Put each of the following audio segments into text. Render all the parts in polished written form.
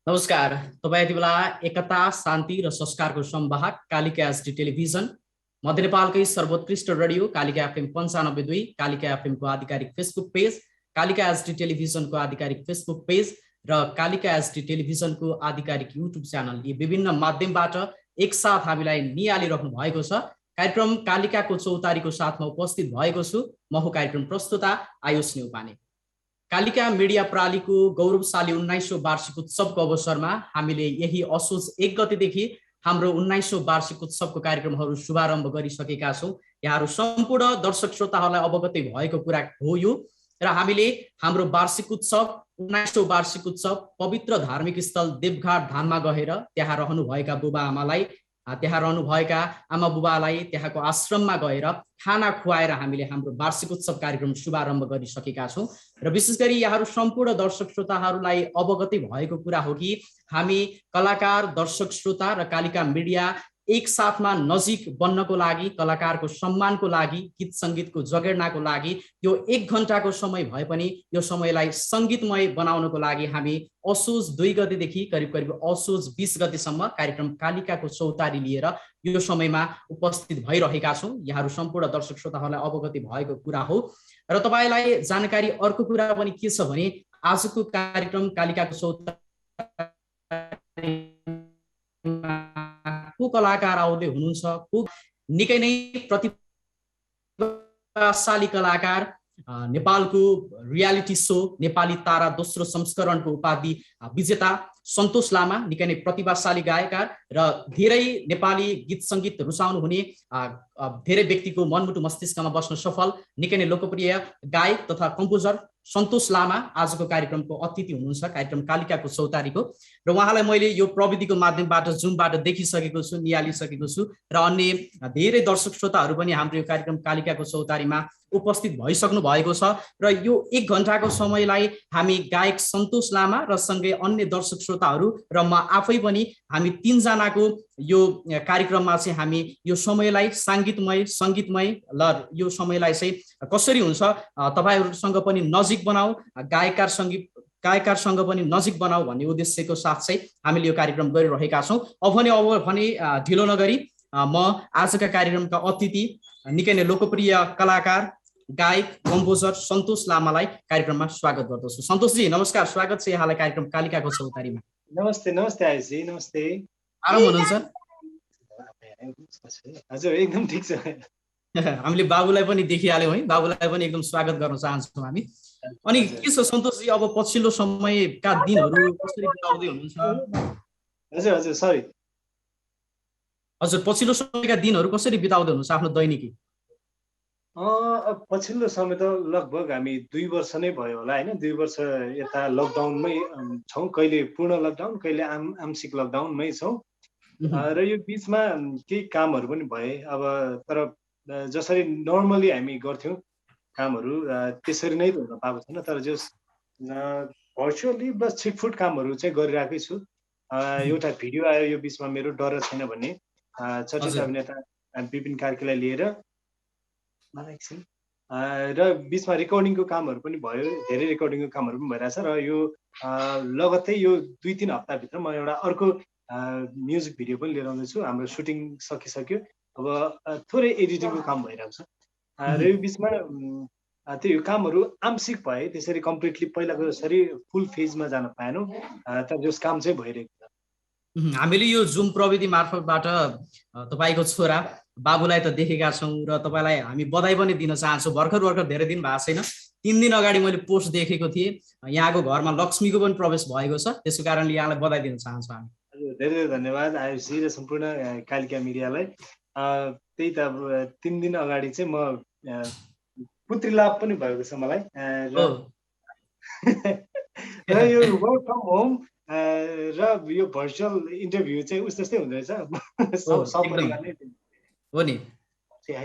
नमस्कार। तपाईँ यति बेला एकता शान्ति र संस्कारको संवाहक कालिका एसडी टेलिभिजन मध्य नेपालकै सर्वोत्कृष्ट radio Kalika FM 95.2 Kalika FM को आधिकारिक फेसबुक पेज, कालिका एसडी टेलिभिजनको आधिकारिक फेसबुक पेज र कालिका एसडी टेलिभिजनको आधिकारिक युट्युब च्यानल, यी विभिन्न माध्यमबाट एकसाथ हामीलाई निहालिराख्नु भएको छ। कार्यक्रम कालिकाको चौतारीको साथमा उपस्थित भएको छु। म हो कार्यक्रम प्रस्तुता आयुष न्यौपाने। कालिका मिडिया प्रणालीको गौरवशाली 19औं वार्षिक उत्सवको अवसरमा हामीले यही असोज 1 गतेदेखि हाम्रो 19औं वार्षिक उत्सवको कार्यक्रमहरू शुभारम्भ गरिसकेका छौँ। यहाँहरू सम्पूर्ण दर्शक श्रोताहरूलाई अवगतै भएको कुरा हो यो। र हामीले हाम्रो वार्षिक उत्सव 19औं वार्षिक उत्सव पवित्र धार्मिक स्थल देवघाट धाममा गएर त्यहाँ रहनुभएका बुबा आमालाई, त्यहाँ रहनुभएका आमा बुबालाई त्यहाँको आश्रममा गएर खाना खुवाएर हामीले हाम्रो वार्षिक उत्सव कार्यक्रम शुभारम्भ गरिसकेका छौँ। र विशेष गरी यहाँहरू सम्पूर्ण दर्शक श्रोताहरूलाई अवगतै भएको कुरा हो कि हामी कलाकार, दर्शक श्रोता र कालिका मिडिया एक साथमा नजिक बन्नको लागि, कलाकारको सम्मानको लागि, गीत सङ्गीतको जगेर्नाको लागि यो 1 घण्टाको समय भए पनि यो समयलाई सङ्गीतमय बनाउनको लागि हामी असोज 2 गतेदेखि करिब असोज 20 गतेसम्म कार्यक्रम कालिकाको चौतारी लिएर यो समयमा उपस्थित भइरहेका छौँ। यहाँहरू सम्पूर्ण दर्शक श्रोताहरूलाई अवगत भएको कुरा हो। र तपाईलाई जानकारी अर्को कुरा पनि के छ भने आजको कार्यक्रम कालिकाको चौतारी को कलाकार आउँदै हुनुहुन्छ, को निकै नै प्रतिभाशाली कलाकार, नेपालको रियालिटी शो नेपाली तारा दोस्रो संस्करणको उपाधि विजेता सन्तोष लामा, निकै नै प्रतिभाशाली गायककार र धेरै नेपाली गीत सङ्गीत रुचाउनु हुने धेरै व्यक्तिको मनमुटु मस्तिष्कमा बस्न सफल निकै नै लोकप्रिय गायक तथा कम्पोजर सन्तोष लामा आजको कार्यक्रमको अतिथि हुनुहुन्छ, कार्यक्रम कालिकाको चौतारीको। र उहाँलाई मैले यो प्रविधिको माध्यमबाट जुमबाट देखिसकेको छु, निहालिसकेको छु र अन्य धेरै दर्शक श्रोताहरू पनि हाम्रो यो कार्यक्रम कालिकाको चौतारीमा उपस्थित भइसक्नु भएको छ। र यो 1 घण्टाको समयलाई हामी गायक सन्तोष लामा र सँगै अन्य दर्शक श्रोताहरू र म आफै पनि हामी 3 जनाको यो कार्यक्रममा चाहिँ हामी यो समयलाई सङ्गीतमय ल यो समयलाई चाहिँ कसरी हुन्छ तपाईहरुसँग पनि नजिक बनाऊ, गायककारसँग पनि नजिक बनाऊ भन्ने उद्देश्यको साथ चाहिँ हामीले यो कार्यक्रम गरिरहेका छौँ। अब भने ढिलो नगरी म आजका कार्यक्रमका अतिथि निकै नै लोकप्रिय कलाकार, गायक, कम्पोजर सन्तोष लामालाई कार्यक्रममा स्वागत गर्दछु। सन्तोषजी नमस्कार, स्वागत छ यहाँलाई कार्यक्रम कालिकाको चौतारीमा। नमस्ते नमस्ते आयुषजी, नमस्ते। आराम हुनुहुन्छ? हजुर एकदम ठिक छ। हामीले बाबुलाई पनि देखिहाल्यौँ है, बाबुलाई पनि एकदम स्वागत गर्न चाहन्छौँ हामी। अनि के छ सन्तोषजी, अब पछिल्लो समयका दिनहरू कसरी बिताउँदै हुनुहुन्छ? हजुर हजुर सरी हजुर पछिल्लो समयका दिनहरू कसरी बिताउँदै हुनुहुन्छ आफ्नो दैनिकी? पछिल्लो समय त लगभग हामी 2 वर्ष नै भयो होला हैन। 2 वर्ष यता लकडाउनमै छौँ, कहिले पूर्ण लकडाउन कहिले आंशिक लकडाउनमै छौँ। र यो बीचमा केही कामहरू पनि भए। अब तर जसरी नर्मली हामी गर्थ्यौँ कामहरू त्यसरी नै हुन पाएको छैन। तर जस भर्चुअली बस छिटफुट कामहरू चाहिँ गरिरहेकै छु। एउटा भिडियो आयो यो बीचमा मेरो डर छैन भन्ने, चर्चित अभिनेता विपिन कार्कीलाई लिएर र बीचमा रेकर्डिङको कामहरू पनि भयो, धेरै रेकर्डिङको कामहरू पनि भइरहेछ। र यो लगत्तै यो 2-3 हप्ताभित्र म एउटा अर्को म्युजिक भिडियो पनि लिएर आउँदैछु। हाम्रो सुटिङ सकिसक्यो, अब थोरै एडिटिङको काम भइरहेको छ। र यो बिचमा त्यो कामहरू आंशिक भए, त्यसरी कम्प्लिटली पहिलाको जसरी फुल फेजमा जान पाएनौँ, तर जस काम चाहिँ भइरहेको छ। हामीले यो जुम प्रविधि मार्फतबाट तपाईको छोरा बाबुलाई त देखेका छौँ र तपाईलाई हामी बधाई पनि दिन चाहन्छौँ। भर्खर धेरै दिन भएको छैन, 3 दिन अगाडि मैले पोस्ट देखेको थिएँ, यहाँको घरमा लक्ष्मीको पनि प्रवेश भएको छ, त्यसको कारणले यहाँलाई बधाई दिन चाहन्छौँ हामी। धेरै धेरै धन्यवाद आयुषजी र सम्पूर्ण कालिका मिडियालाई। त्यही त अब 3 दिन अगाडि चाहिँ म पुत्री लाभ पनि भएको छ मलाई। र यो वर्क फ्रम होम र यो भर्चुअल इन्टरभ्यू चाहिँ उस जस्तै हुँदो रहेछ। हो नि,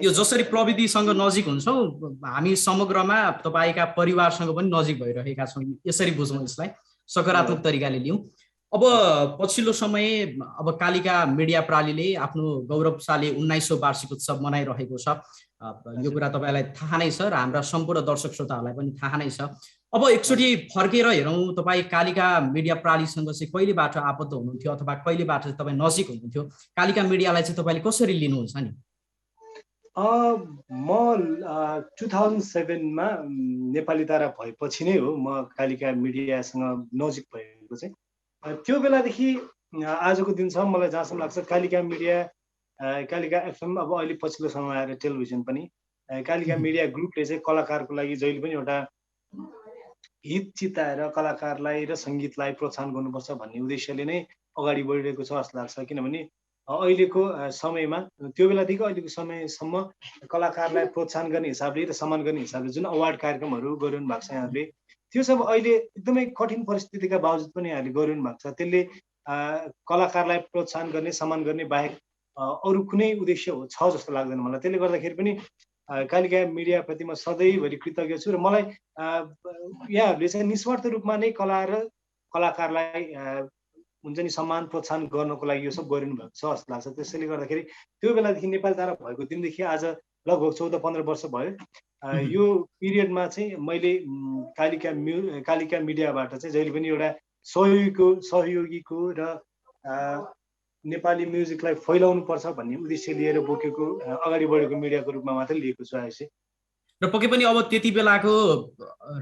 यो जसरी प्रविधिसँग नजिक हुन्छौँ हामी समग्रमा तपाईका परिवारसँग पनि नजिक भइरहेका छौँ, यसरी बुझौँ, यसलाई सकारात्मक तरिकाले लिउँ। अब पछिल्लो समय अब कालिका मिडिया प्रणालीले आफ्नो गौरवशाली 19औं वार्षिक उत्सव मनाइरहेको छ। यो कुरा तपाईलाई थाहा नै छ र हाम्रा सम्पूर्ण दर्शक श्रोताहरूलाई पनि थाहा नै छ। अब एकचोटि फर्केर हेरौँ, तपाईँ कालिका मिडिया प्रणालीसँग चाहिँ कहिलेबाट आबद्ध हुनुहुन्थ्यो अथवा कहिलेबाट तपाईँ नजिक हुनुहुन्थ्यो? कालिका मिडियालाई चाहिँ तपाईँले कसरी लिनुहुन्छ नि? म 2007 मा नेपाली तारा भएपछि नै हो म कालिका मिडियासँग नजिक भएको चाहिँ। त्यो बेलादेखि आजको दिनसम्म मलाई जहाँसम्म लाग्छ कालिका मिडिया, कालिका एफएम, अब अहिले पछिल्लो समयमा आएर टेलिभिजन पनि, कालिका मिडिया ग्रुपले चाहिँ कलाकारको लागि जहिले पनि एउटा हित चिताएर कलाकारलाई र सङ्गीतलाई प्रोत्साहन गर्नुपर्छ भन्ने उद्देश्यले नै अगाडि बढिरहेको छ जस्तो लाग्छ। किनभने अहिलेको समयमा, त्यो बेलादेखि अहिलेको समयसम्म कलाकारलाई प्रोत्साहन गर्ने हिसाबले र सम्मान गर्ने हिसाबले जुन अवार्ड कार्यक्रमहरू गरिरहनु भएको छ यहाँहरूले, त्यो सब अहिले एकदमै कठिन परिस्थितिका बावजुद पनि यहाँले गरिरहनु भएको छ। त्यसले कलाकारलाई प्रोत्साहन गर्ने, सम्मान गर्ने बाहेक अरू कुनै उद्देश्य छ जस्तो लाग्दैन मलाई। त्यसले गर्दाखेरि पनि कालिका मिडियाप्रति म सधैँभरि कृतज्ञ छु र मलाई यहाँहरूले चाहिँ निस्वार्थ रूपमा नै कला र कलाकारलाई हुन्छ नि सम्मान प्रोत्साहन गर्नको लागि यो सब गरिनु भएको छ जस्तो लाग्छ। त्यसैले गर्दाखेरि त्यो बेलादेखि नेपाली तारा भएको दिनदेखि आज लगभग 14-15 वर्ष भयो। यो पिरियडमा चाहिँ मैले कालिका मिडियाबाट चाहिँ जहिले पनि एउटा सहयोगीको र नेपाली म्युजिकलाई फैलाउनु पर्छ भन्ने उद्देश्य लिएर बोकेको, अगाडि बढेको मिडियाको रूपमा मात्रै लिएको छु आएपछि। र पक्कै पनि अब त्यति बेलाको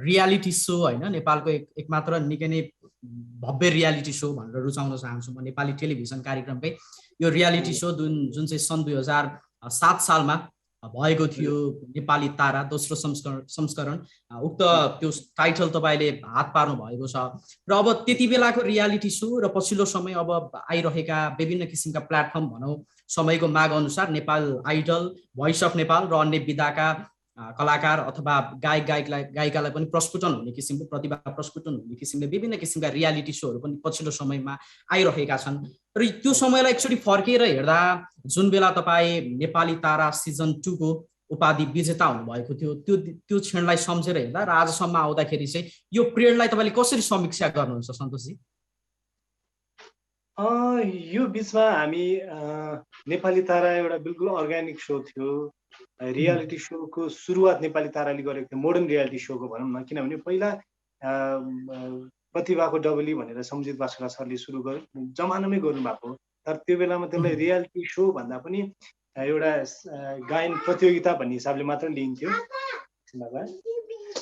रियालिटी सो होइन, नेपालको एकमात्र निकै नै भव्य रियालिटी सो भनेर रुचाउन चाहन्छु म, नेपाली टेलिभिजन कार्यक्रमकै यो रियालिटी सो जुन चाहिँ सन् 2007 सालमा भएको थियो, नेपाली तारा दोस्रो संस्करण। उक्त त्यो टाइटल तपाईँले हात पार्नु भएको छ। र अब त्यति बेलाको रियालिटी सो र पछिल्लो समय अब आइरहेका विभिन्न किसिमका प्लेटफर्म भनौँ, समयको माग अनुसार Nepal Idol, Voice of Nepal र अन्य विधाका कलाकार अथवा गायिकालाई पनि प्रस्फुटन हुने किसिमले, प्रतिभा प्रस्फुटन हुने किसिमले विभिन्न किसिमका रियालिटी सोहरू पनि पछिल्लो समयमा आइरहेका छन्। र त्यो समयलाई एकचोटि फर्केर हेर्दा जुन बेला तपाईँ नेपाली तारा सिजन 2 को उपाधि विजेता हुनुभएको थियो, त्यो क्षणलाई सम्झेर हेर्दा र आजसम्म आउँदाखेरि चाहिँ यो पिरियडलाई तपाईँले कसरी समीक्षा गर्नुहुन्छ सन्तोषजी? यो बिचमा हामी नेपाली तारा एउटा बिल्कुल अर्ग्यानिक सो थियो। रियालिटी सोको सुरुवात नेपाली ताराले गरेको थियो, मोडर्न रियालिटी सोको भनौँ न। किनभने पहिला प्रतिभाको डबली भनेर सम्झित बासुका सरले सुरु जमानामै गर्नुभएको, तर त्यो बेलामा त्यसलाई रियालिटी सो भन्दा पनि एउटा गायन प्रतियोगिता भन्ने हिसाबले मात्र लिइन्थ्यो।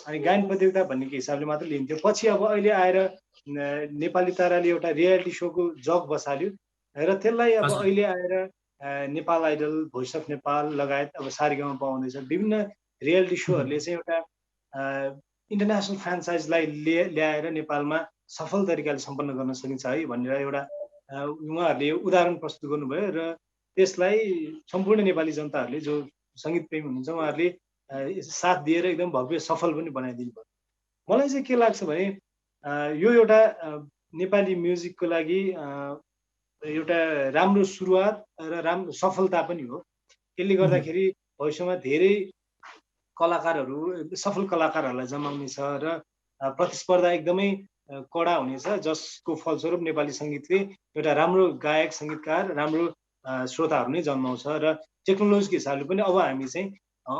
अनि गायन प्रतियोगिता भन्ने हिसाबले मात्र लिइन्थ्यो। पछि अब अहिले आएर नेपाली ताराले एउटा रियालिटी सोको जग बसाल्यो र त्यसलाई अब अहिले आएर Nepal Idol, Voice of Nepal लगायत अब सारेगामा पाउँदैछ विभिन्न रियालिटी सोहरूले चाहिँ एउटा इन्टरनेसनल फ्रेन्चाइजलाई ल्याएर नेपालमा सफल तरिकाले सम्पन्न गर्न सकिन्छ है भनेर एउटा उहाँहरूले उदाहरण प्रस्तुत गर्नुभयो र त्यसलाई सम्पूर्ण नेपाली जनताहरूले जो सङ्गीत प्रेमी हुनुहुन्छ उहाँहरूले साथ दिएर एकदम भव्य सफल पनि बनाइदिनु भयो। मलाई चाहिँ के लाग्छ भने यो एउटा नेपाली म्युजिकको लागि एउटा राम्रो सुरुवात र राम्रो सफलता पनि हो। यसले गर्दाखेरि भविष्यमा धेरै कलाकारहरू, सफल कलाकारहरूलाई जमाउनेछ र प्रतिस्पर्धा एकदमै कडा हुनेछ, जसको फलस्वरूप नेपाली सङ्गीतले एउटा राम्रो गायक, सङ्गीतकार, राम्रो श्रोताहरू नै जन्माउँछ र टेक्नोलोजीको हिसाबले पनि अब हामी चाहिँ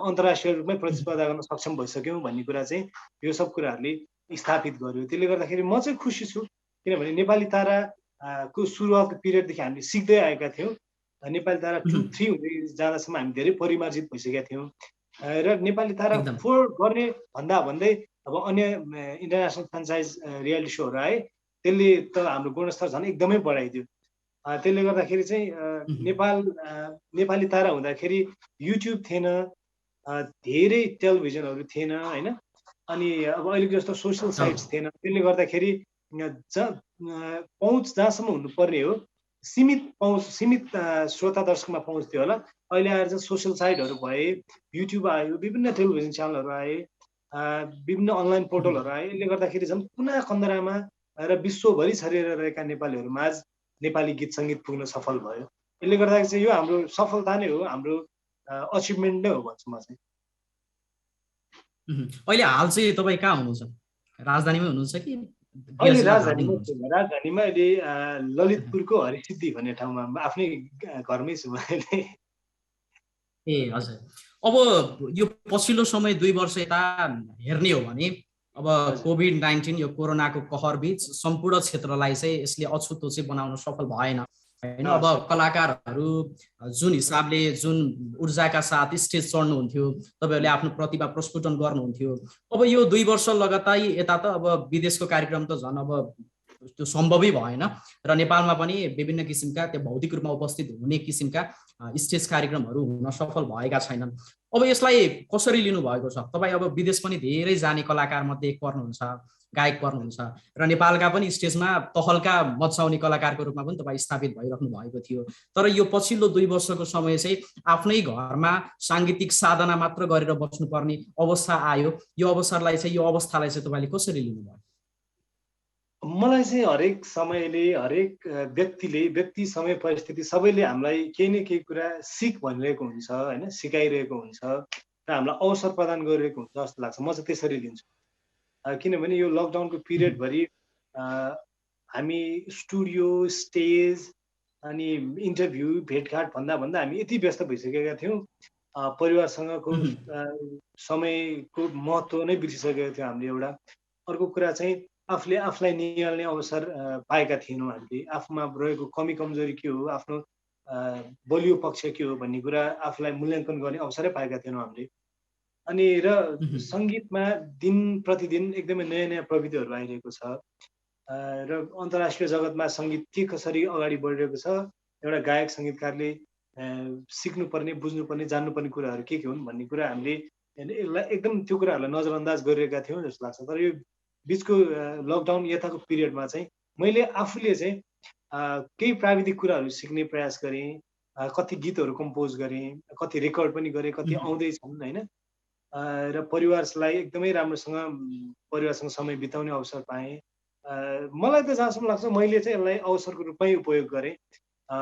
अन्तर्राष्ट्रिय रूपमै प्रतिस्पर्धा गर्न सक्षम भइसक्यौँ भन्ने कुरा चाहिँ यो सब कुराहरूले स्थापित गर्यो। त्यसले गर्दाखेरि म चाहिँ खुसी छु, किनभने नेपाली ताराको सुरुवातको पिरियडदेखि हामीले सिक्दै आएका थियौँ। नेपाली तारा 2-3 हुँदै जाँदासम्म हामी धेरै परिमार्जित भइसकेका थियौँ र नेपाली तारा 4 गर्ने भन्दै अब अन्य इन्टरनेसनल फ्रेन्चाइज रियालिटी सोहरू आए, त्यसले त हाम्रो गुणस्तर झन् एकदमै बढाइदियो। त्यसले गर्दाखेरि चाहिँ नेपाली तारा हुँदाखेरि युट्युब थिएन, धेरै टेलिभिजनहरू थिएन होइन, अनि अब अहिलेको जस्तो सोसियल साइट्स थिएन। त्यसले गर्दाखेरि पहुँच जहाँसम्म हुनुपर्ने हो सीमित पहुँच, सीमित श्रोता दर्शकमा पहुँच थियो होला। अहिले आएर चाहिँ सोसियल साइटहरू भए, युट्युब आयो, विभिन्न टेलिभिजन च्यानलहरू आए, विभिन्न अनलाइन पोर्टलहरू आए। यसले गर्दाखेरि झन् कुना कन्दरामा र विश्वभरि छरिएर रहेका नेपालीहरूमा आज नेपाली गीत सङ्गीत पुग्न सफल भयो। यसले गर्दाखेरि चाहिँ यो हाम्रो सफलता नै हो, हाम्रो अचिभमेन्ट नै हो भन्छु म चाहिँ। अहिले हाल चाहिँ तपाईँ कहाँ हुनुहुन्छ? राजधानीमै हुनुहुन्छ कि? अहिले राजधानीमा अहिले ललितपुरको हरिसिद्धि भन्ने ठाउँमा आफ्नै घरमै छु अहिले। ए हजुर। अब यो पछिल्लो समय 2 वर्ष यता हेर्ने हो भने अब कोभिड-19 यो कोरोनाको कहर बीच सम्पूर्ण क्षेत्रलाई चाहिँ यसले अछुतो चाहिँ बनाउन सफल भएन हैन। अब कलाकारहरू जुन हिसाबले जुन ऊर्जाका साथ स्टेज चढ्नुहुन्थ्यो, तपाईहरुले आफ्नो प्रतिभा प्रस्फुटन गर्नुहुन्थ्यो, अब यो 2 वर्ष लगातार यता त अब विदेशको कार्यक्रम त झन् अब त्यो सम्भवै भएन र नेपालमा पनि विभिन्न किसिमका त्यो भौतिक रूपमा उपस्थित हुने किसिमका स्टेज कार्यक्रमहरू हुन सफल भएका छैनन्। अब यसलाई कसरी लिनु भएको छ? तपाईँ अब विदेश पनि धेरै जाने कलाकार मध्ये एक पर्नुहुन्छ, गायक पर्नुहुन्छ र नेपालका पनि स्टेजमा तहल्का मचाउने कलाकारको रूपमा पनि तपाईँ स्थापित भइराख्नु भएको थियो। तर यो पछिल्लो 2 वर्षको समय चाहिँ आफ्नै घरमा साङ्गीतिक साधना मात्र गरेर बस्नुपर्ने अवस्था आयो। यो अवसरलाई चाहिँ, यो अवस्थालाई चाहिँ तपाईँले कसरी लिनुभयो? मलाई चाहिँ हरेक समयले, हरेक व्यक्ति, समय, परिस्थिति सबैले हामीलाई केही न केही कुरा सिक भनिरहेको हुन्छ होइन, सिकाइरहेको हुन्छ र हामीलाई अवसर प्रदान गरिरहेको हुन्छ जस्तो लाग्छ। म चाहिँ त्यसरी लिन्छु। किनभने यो लकडाउनको पिरियडभरि हामी स्टुडियो, स्टेज अनि इन्टरभ्यू, भेटघाट भन्दा हामी यति व्यस्त भइसकेका थियौँ। परिवारसँगको समयको महत्त्व नै बिर्सिसकेका थियौँ हामीले एउटा। अर्को कुरा चाहिँ आफूलाई निहाल्ने अवसर पाएका थिएनौँ हामीले। आफूमा रहेको कमी कमजोरी के हो, आफ्नो बलियो पक्ष के हो भन्ने कुरा आफूलाई मूल्याङ्कन गर्ने अवसरै पाएका थिएनौँ हामीले। अनि र सङ्गीतमा दिन प्रतिदिन एकदमै नयाँ प्रविधिहरू आइरहेको छ र अन्तर्राष्ट्रिय जगतमा सङ्गीत के कसरी अगाडि बढिरहेको छ, एउटा गायक सङ्गीतकारले सिक्नुपर्ने, बुझ्नुपर्ने, जान्नुपर्ने कुराहरू के हुन् भन्ने कुरा हामीले एकदम त्यो कुराहरूलाई नजरअन्दाज गरिरहेका थियौँ जस्तो लाग्छ। तर यो बिचको लकडाउन यताको पिरियडमा चाहिँ मैले आफूले चाहिँ केही प्राविधिक कुराहरू सिक्ने प्रयास गरेँ, कति गीतहरू कम्पोज गरेँ, कति रेकर्ड पनि गरेँ, कति आउँदैछन् होइन। र परिवारलाई एकदमै राम्रोसँग परिवारसँग समय बिताउने अवसर पाएँ। मलाई त जहाँसम्म लाग्छ मैले चाहिँ यसलाई अवसरको रूपमै उपयोग गरेँ।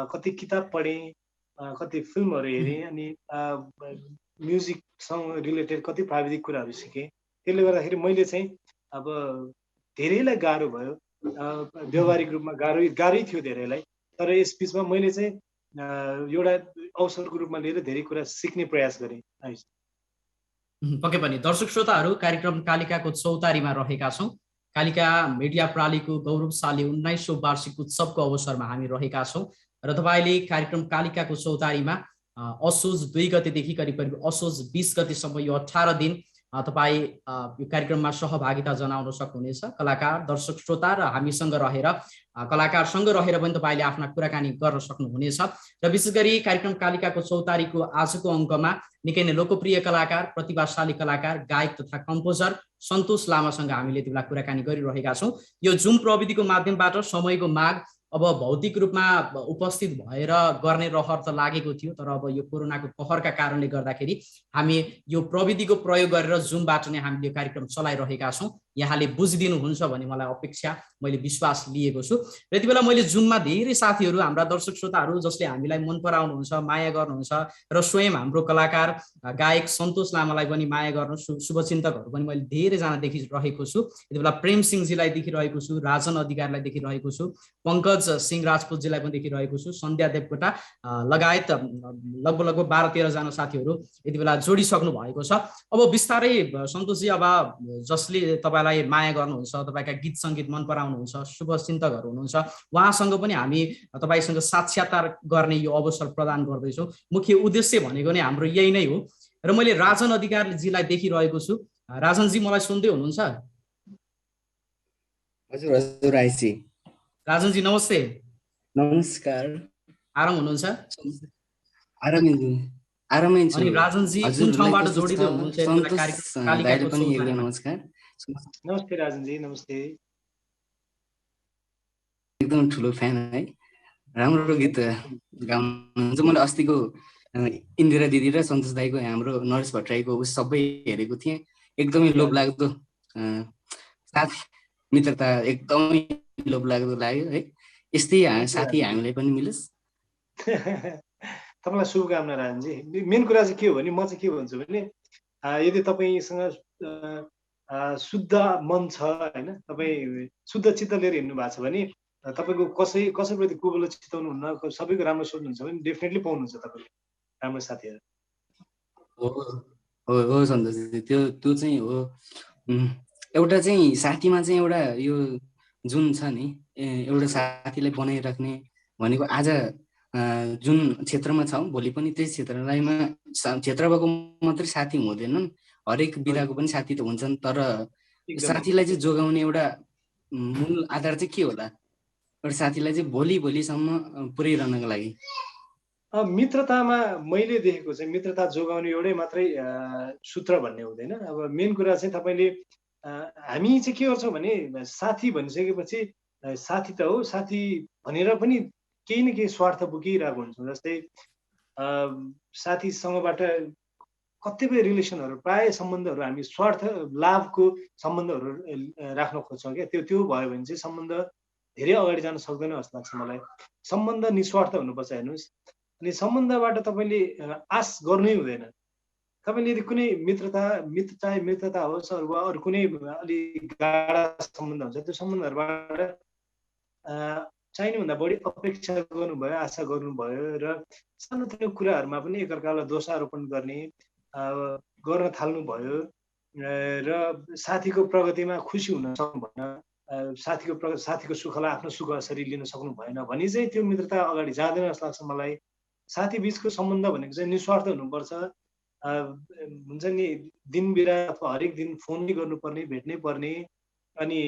कति किताब पढेँ, कति फिल्महरू हेरेँ, अनि म्युजिकसँग रिलेटेड कति प्राविधिक कुराहरू सिकेँ। त्यसले गर्दाखेरि मैले चाहिँ अब धेरैलाई गाह्रो भयो, व्यवहारिक रूपमा गाह्रै थियो धेरैलाई। तर यस बिचमा मैले चाहिँ एउटा अवसरको रूपमा लिएर धेरै कुरा सिक्ने प्रयास गरेँ। पक्कै पनि दर्शक श्रोताहरू, कार्यक्रम कालिकाको चौतारीमा रहेका छौँ। कालिका मिडिया प्रणालीको गौरवशाली 19औं वार्षिक उत्सवको अवसरमा हामी रहेका छौँ र तपाईँले कार्यक्रम कालिकाको चौतारीमा असोज 2 गतेदेखि करिब असोज 20 गतेसम्म यो 18 दिन तपाईँ यो कार्यक्रममा सहभागिता जनाउन सक्नुहुनेछ। कलाकार, दर्शक श्रोता र हामीसँग रहेर, कलाकारसँग रहेर पनि तपाईँले आफ्ना कुराकानी गर्न सक्नुहुनेछ। र विशेष गरी कार्यक्रम कालिकाको चौतारीको आजको अङ्कमा निकै नै लोकप्रिय कलाकार, प्रतिभाशाली कलाकार, गायक तथा कम्पोजर सन्तोष लामासँग हामीले यति बेला कुराकानी गरिरहेका छौँ। यो जुम प्रविधिको माध्यमबाट समयको माग अब भौतिक रूपमा उपस्थित भएर गर्ने रहर त लागेको थियो, तर अब यो कोरोनाको कहरका कारणले गर्दाखेरि हामी यो प्रविधिको प्रयोग गरेर जुमबाट नै हामीले यो कार्यक्रम चलाइरहेका छौँ। यहाँले बुझिदिनुहुन्छ भन्ने मलाई अपेक्षा, मैले विश्वास लिएको छु। र यति बेला मैले जुममा धेरै साथीहरू, हाम्रा दर्शक श्रोताहरू जसले हामीलाई मन पराउनुहुन्छ, माया गर्नुहुन्छ र स्वयं हाम्रो कलाकार गायक सन्तोष लामालाई पनि माया गर्नु, शुभचिन्तकहरू पनि मैले धेरैजना देखिरहेको छु। यति बेला प्रेम सिंहजीलाई देखिरहेको छु, राजन अधिकारीलाई देखिरहेको छु, पङ्कज सिंह राजपूतजीलाई पनि देखिरहेको छु, सन्ध्या देवकोटा लगायत लगभग 12-13 जना साथीहरू यति बेला जोडिसक्नु भएको छ। अब बिस्तारै सन्तोषजी, अब जसले तपाईँलाई माया गर्नुहुन्छ, तपाईँका गीत सङ्गीत मन पराउनुहुन्छ, शुभचिन्तकहरू हुनुहुन्छ, उहाँसँग पनि हामी तपाईँसँग साक्षात्कार गर्ने यो अवसर प्रदान गर्दैछौँ। मुख्य उद्देश्य भनेको नै हाम्रो यही नै हो। र मैले राजन अधिकारीजीलाई देखिरहेको छु। राजनजी, मलाई सुन्दै हुनुहुन्छ? हजुर हजुर आइसी। राजनजी नमस्ते। नमस्कार। आराम हुनुहुन्छ? आरामै छु। अनि राजनजी कुन ठाउँबाट जोडिदै हुनुहुन्छ? नमस्कार। नमस्ते राजनजी, नमस्ते। एकदम ठुलो फ्यान है, राम्रो गीत गाउनुहुन्छ। मैले अस्तिको इन्दिरा दिदी र सन्तोष दाईको, हाम्रो नरेश भट्टराईको सबै हेरेको थिएँ। एकदमै लोभलाग्दो साथ मित्रता एकदमै लोभलाग्दो लाग्यो है। यस्तै साथी हामीलाई पनि मिलोस्। तपाईँलाई शुभकामना राजनजी। मेन कुरा चाहिँ के हो भने, म चाहिँ के भन्छु भने, यदि तपाईँसँग शुद्ध मन छ होइन, तपाईँ शुद्ध चित्त लिएर हिँड्नु भएको छ भने, तपाईँको कसैप्रति कोबलो चिताउनुहुन्न, सबैको राम्रो सोच्नुहुन्छ भने डेफिनेटली पाउनुहुन्छ तपाईँले राम्रो साथीहरू। हो सन्तोषजी, त्यो चाहिँ हो। एउटा चाहिँ साथीमा चाहिँ एउटा यो जुन छ नि एउटा साथीलाई बनाइराख्ने भनेको आज जुन क्षेत्रमा छौँ भोलि पनि त्यही क्षेत्र भएको मात्रै साथी हुँदैनन्, हरेक विधाको पनि साथी त हुन्छन्। तर साथीलाई चाहिँ जोगाउने एउटा मूल आधार चाहिँ के होला? एउटा साथीलाई चाहिँ भोलिसम्म पुर्याइरहनको लागि मित्रतामा मैले देखेको चाहिँ मित्रता जोगाउने एउटै मात्रै सूत्र भन्ने हुँदैन। अब मेन कुरा चाहिँ तपाईँले हामी चाहिँ के गर्छौँ भने साथी भनिसकेपछि साथी त हो, साथी भनेर पनि केही न केही स्वार्थ बोकिरहेको हुन्छौँ। जस्तै साथीसँगबाट कतिपय रिलेसनहरू प्राय सम्बन्धहरू हामी स्वार्थ लाभको सम्बन्धहरू राख्न खोज्छौँ क्या। त्यो भयो भने चाहिँ सम्बन्ध धेरै अगाडि जान सक्दैन जस्तो लाग्छ मलाई। सम्बन्ध निस्वार्थ हुनुपर्छ। हेर्नुहोस्, अनि सम्बन्धबाट तपाईँले आश गर्नै हुँदैन। तपाईँले यदि कुनै चाहे मित्रता होस् वा अरू कुनै अलिक गाढा सम्बन्ध हुन्छ, त्यो सम्बन्धहरूबाट चाहिनुभन्दा बढी अपेक्षा गर्नुभयो, आशा गर्नुभयो र सानोतिनो कुराहरूमा पनि एकअर्कालाई दोषारोपण गर्न थाल्नुभयो र साथीको प्रगतिमा खुसी हुन सक्नु भएन, साथीको सुखलाई आफ्नो सुख असरी लिन सक्नु भएन भने चाहिँ त्यो मित्रता अगाडि जाँदैन जस्तो लाग्छ मलाई। साथी बिचको सम्बन्ध भनेको चाहिँ निस्वार्थ हुनुपर्छ। हुन्छ नि, दिन बिरात अथवा हरेक दिन फोन नै गर्नुपर्ने, भेट्नै पर्ने, अनि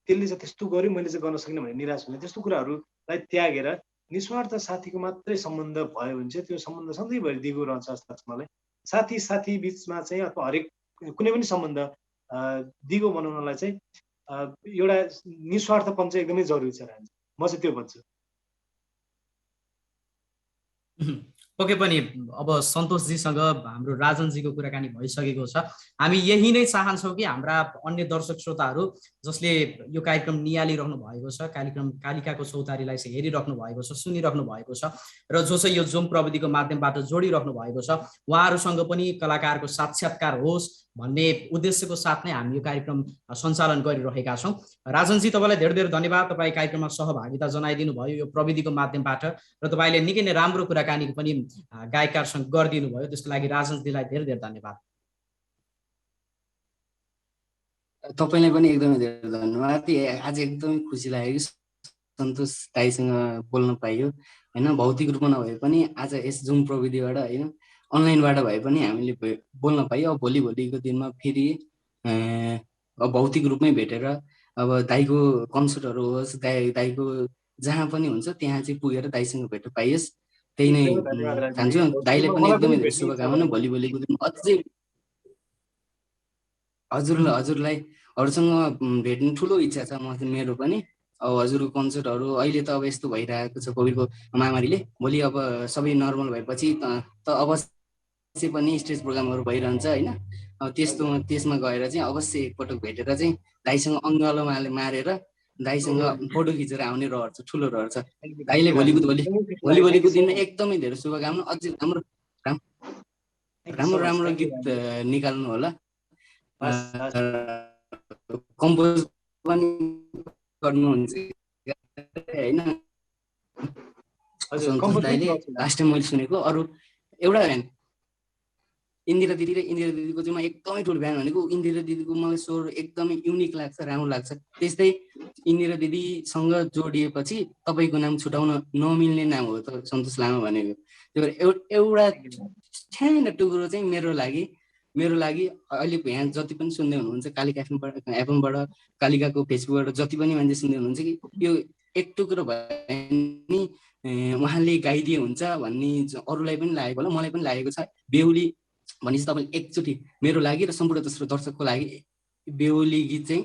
त्यसले चाहिँ त्यस्तो गर्यो मैले चाहिँ गर्न सकिनँ भने निराश हुने, त्यस्तो कुराहरूलाई त्यागेर निस्वार्थ साथीको मात्रै सम्बन्ध भयो भने चाहिँ त्यो सम्बन्ध सधैँभरि दिगो रहन्छ जस्तो लाग्छ मलाई। साथी बिचमा चाहिँ अथवा हरेक कुनै पनि सम्बन्ध दिगो बनाउनलाई चाहिँ एउटा निस्वार्थपन चाहिँ एकदमै जरुरी छ। म चाहिँ त्यो भन्छु। पक्कै पनि अब सन्तोषजीसँग हाम्रो राजनजीको कुराकानी भइसकेको छ। हामी यही नै चाहन्छौँ कि हाम्रा अन्य दर्शक श्रोताहरू जसले यो कार्यक्रम निहालिरहनु भएको छ, कालिकाको चौतारीलाई चाहिँ हेरिराख्नु भएको छ, सुनिराख्नु भएको छ र जो चाहिँ यो जुम प्रविधिको माध्यमबाट जोडिराख्नु भएको छ, उहाँहरूसँग पनि कलाकारको साक्षात्कार होस् भन्ने उद्देश्यको साथ नै हामी यो कार्यक्रम सञ्चालन गरिरहेका छौँ। राजनजी, तपाईँलाई धेरै धेरै धन्यवाद। तपाईँ कार्यक्रममा सहभागिता जनाइदिनु भयो यो प्रविधिको माध्यमबाट र तपाईँले निकै नै राम्रो कुराकानी पनि गायककारसँग गरिदिनु भयो, त्यसको लागि राजनजीलाई धेरै धेरै धन्यवाद। तपाईँलाई पनि एकदमै धेरै धन्यवाद। आज एकदमै खुसी लाग्यो सन्तोष दाइसँग बोल्न पाइयो होइन। भौतिक रूपमा नभए पनि आज यस जुम प्रविधिबाट होइन, अनलाइनबाट भए पनि हामीले बोल्न पाइयो। अब भोलिको दिनमा फेरि भौतिक रूपमै भेटेर अब दाइको कन्सर्टहरू होस्, दाइको जहाँ पनि हुन्छ त्यहाँ चाहिँ पुगेर दाइसँग भेट्न पाइयोस्, त्यही नै चाहन्छु। दाइले पनि एकदमै धेरै शुभकामना। भोलिको दिन अझै हजुरसँग भेट्ने ठुलो इच्छा छ मेरो पनि। अब हजुरको कन्सर्टहरू अहिले त अब यस्तो भइरहेको छ कोभिडको महामारीले, भोलि अब सबै नर्मल भएपछि त अवश्य पनि स्टेज प्रोग्रामहरू भइरहन्छ होइन। त्यसमा गएर चाहिँ अवश्य एकपटक भेटेर चाहिँ दाइसँग अङ्गालो मारेर दाइसँग फोटो खिचेर आउने रहर छ, ठुलो रहर छ। दाइले भोलिको दिन एकदमै धेरै शुभकामना। अझै राम्रो गीत निकाल्नु होला, कम्पोज पनि गर्नुहुन्छ होइन। लास्ट टाइम मैले सुनेको अरू एउटा इन्दिरा दिदीको चाहिँ म एकदमै ठुलो फ्यान भनेको। इन्दिरा दिदीको मलाई स्वर एकदमै युनिक लाग्छ, राम्रो लाग्छ। त्यस्तै इन्दिरा दिदीसँग जोडिएपछि तपाईँको नाम छुटाउन नमिल्ने नाम हो त सन्तोष लामा भनेको। त्यो भएर एउटा सानो टुक्रो चाहिँ मेरो लागि अहिले यहाँ जति पनि सुन्दै हुनुहुन्छ कालिका एफएमबाट कालिकाको फेसबुकबाट जति पनि मान्छे सुन्दै हुनुहुन्छ कि यो एक टुक्रो भए नि उहाँले गाइदिए हुन्छ भन्ने अरूलाई पनि लागेको होला, मलाई पनि लागेको छ। बेहुली भनेपछि तपाईँले एकचोटि मेरो लागि र सम्पूर्ण दोस्रो दर्शकको लागि बेहुली गीत चाहिँ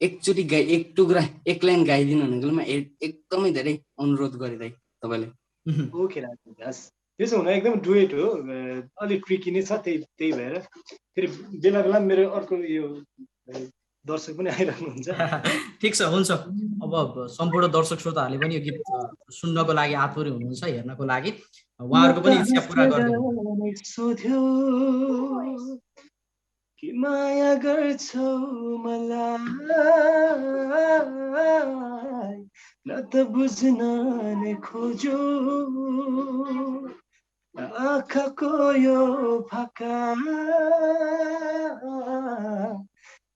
एकचोटि एक टुक्रा एक लाइन गाइदिनु भनेको म एकदमै धेरै अनुरोध गरेँ तपाईँलाई। ओके राज, त्यसो हुन एकदम डुएट हो, अलिक ट्रिकी नै छ। त्यही भएर फेरि बेला मेरो अर्को यो दर्शक पनि आइरहनुहुन्छ। ठिक छ, हुन्छ। अब सम्पूर्ण दर्शक श्रोताहरूले पनि यो गीत सुन्नको लागि आतुरी हुनुहुन्छ, हेर्नको लागि उहाँहरूको पनि इच्छा पुरा गरिदिनु। कि माया गर्छौ मलाई न त बुझ्न नै खोजो, आँखाको यो फाका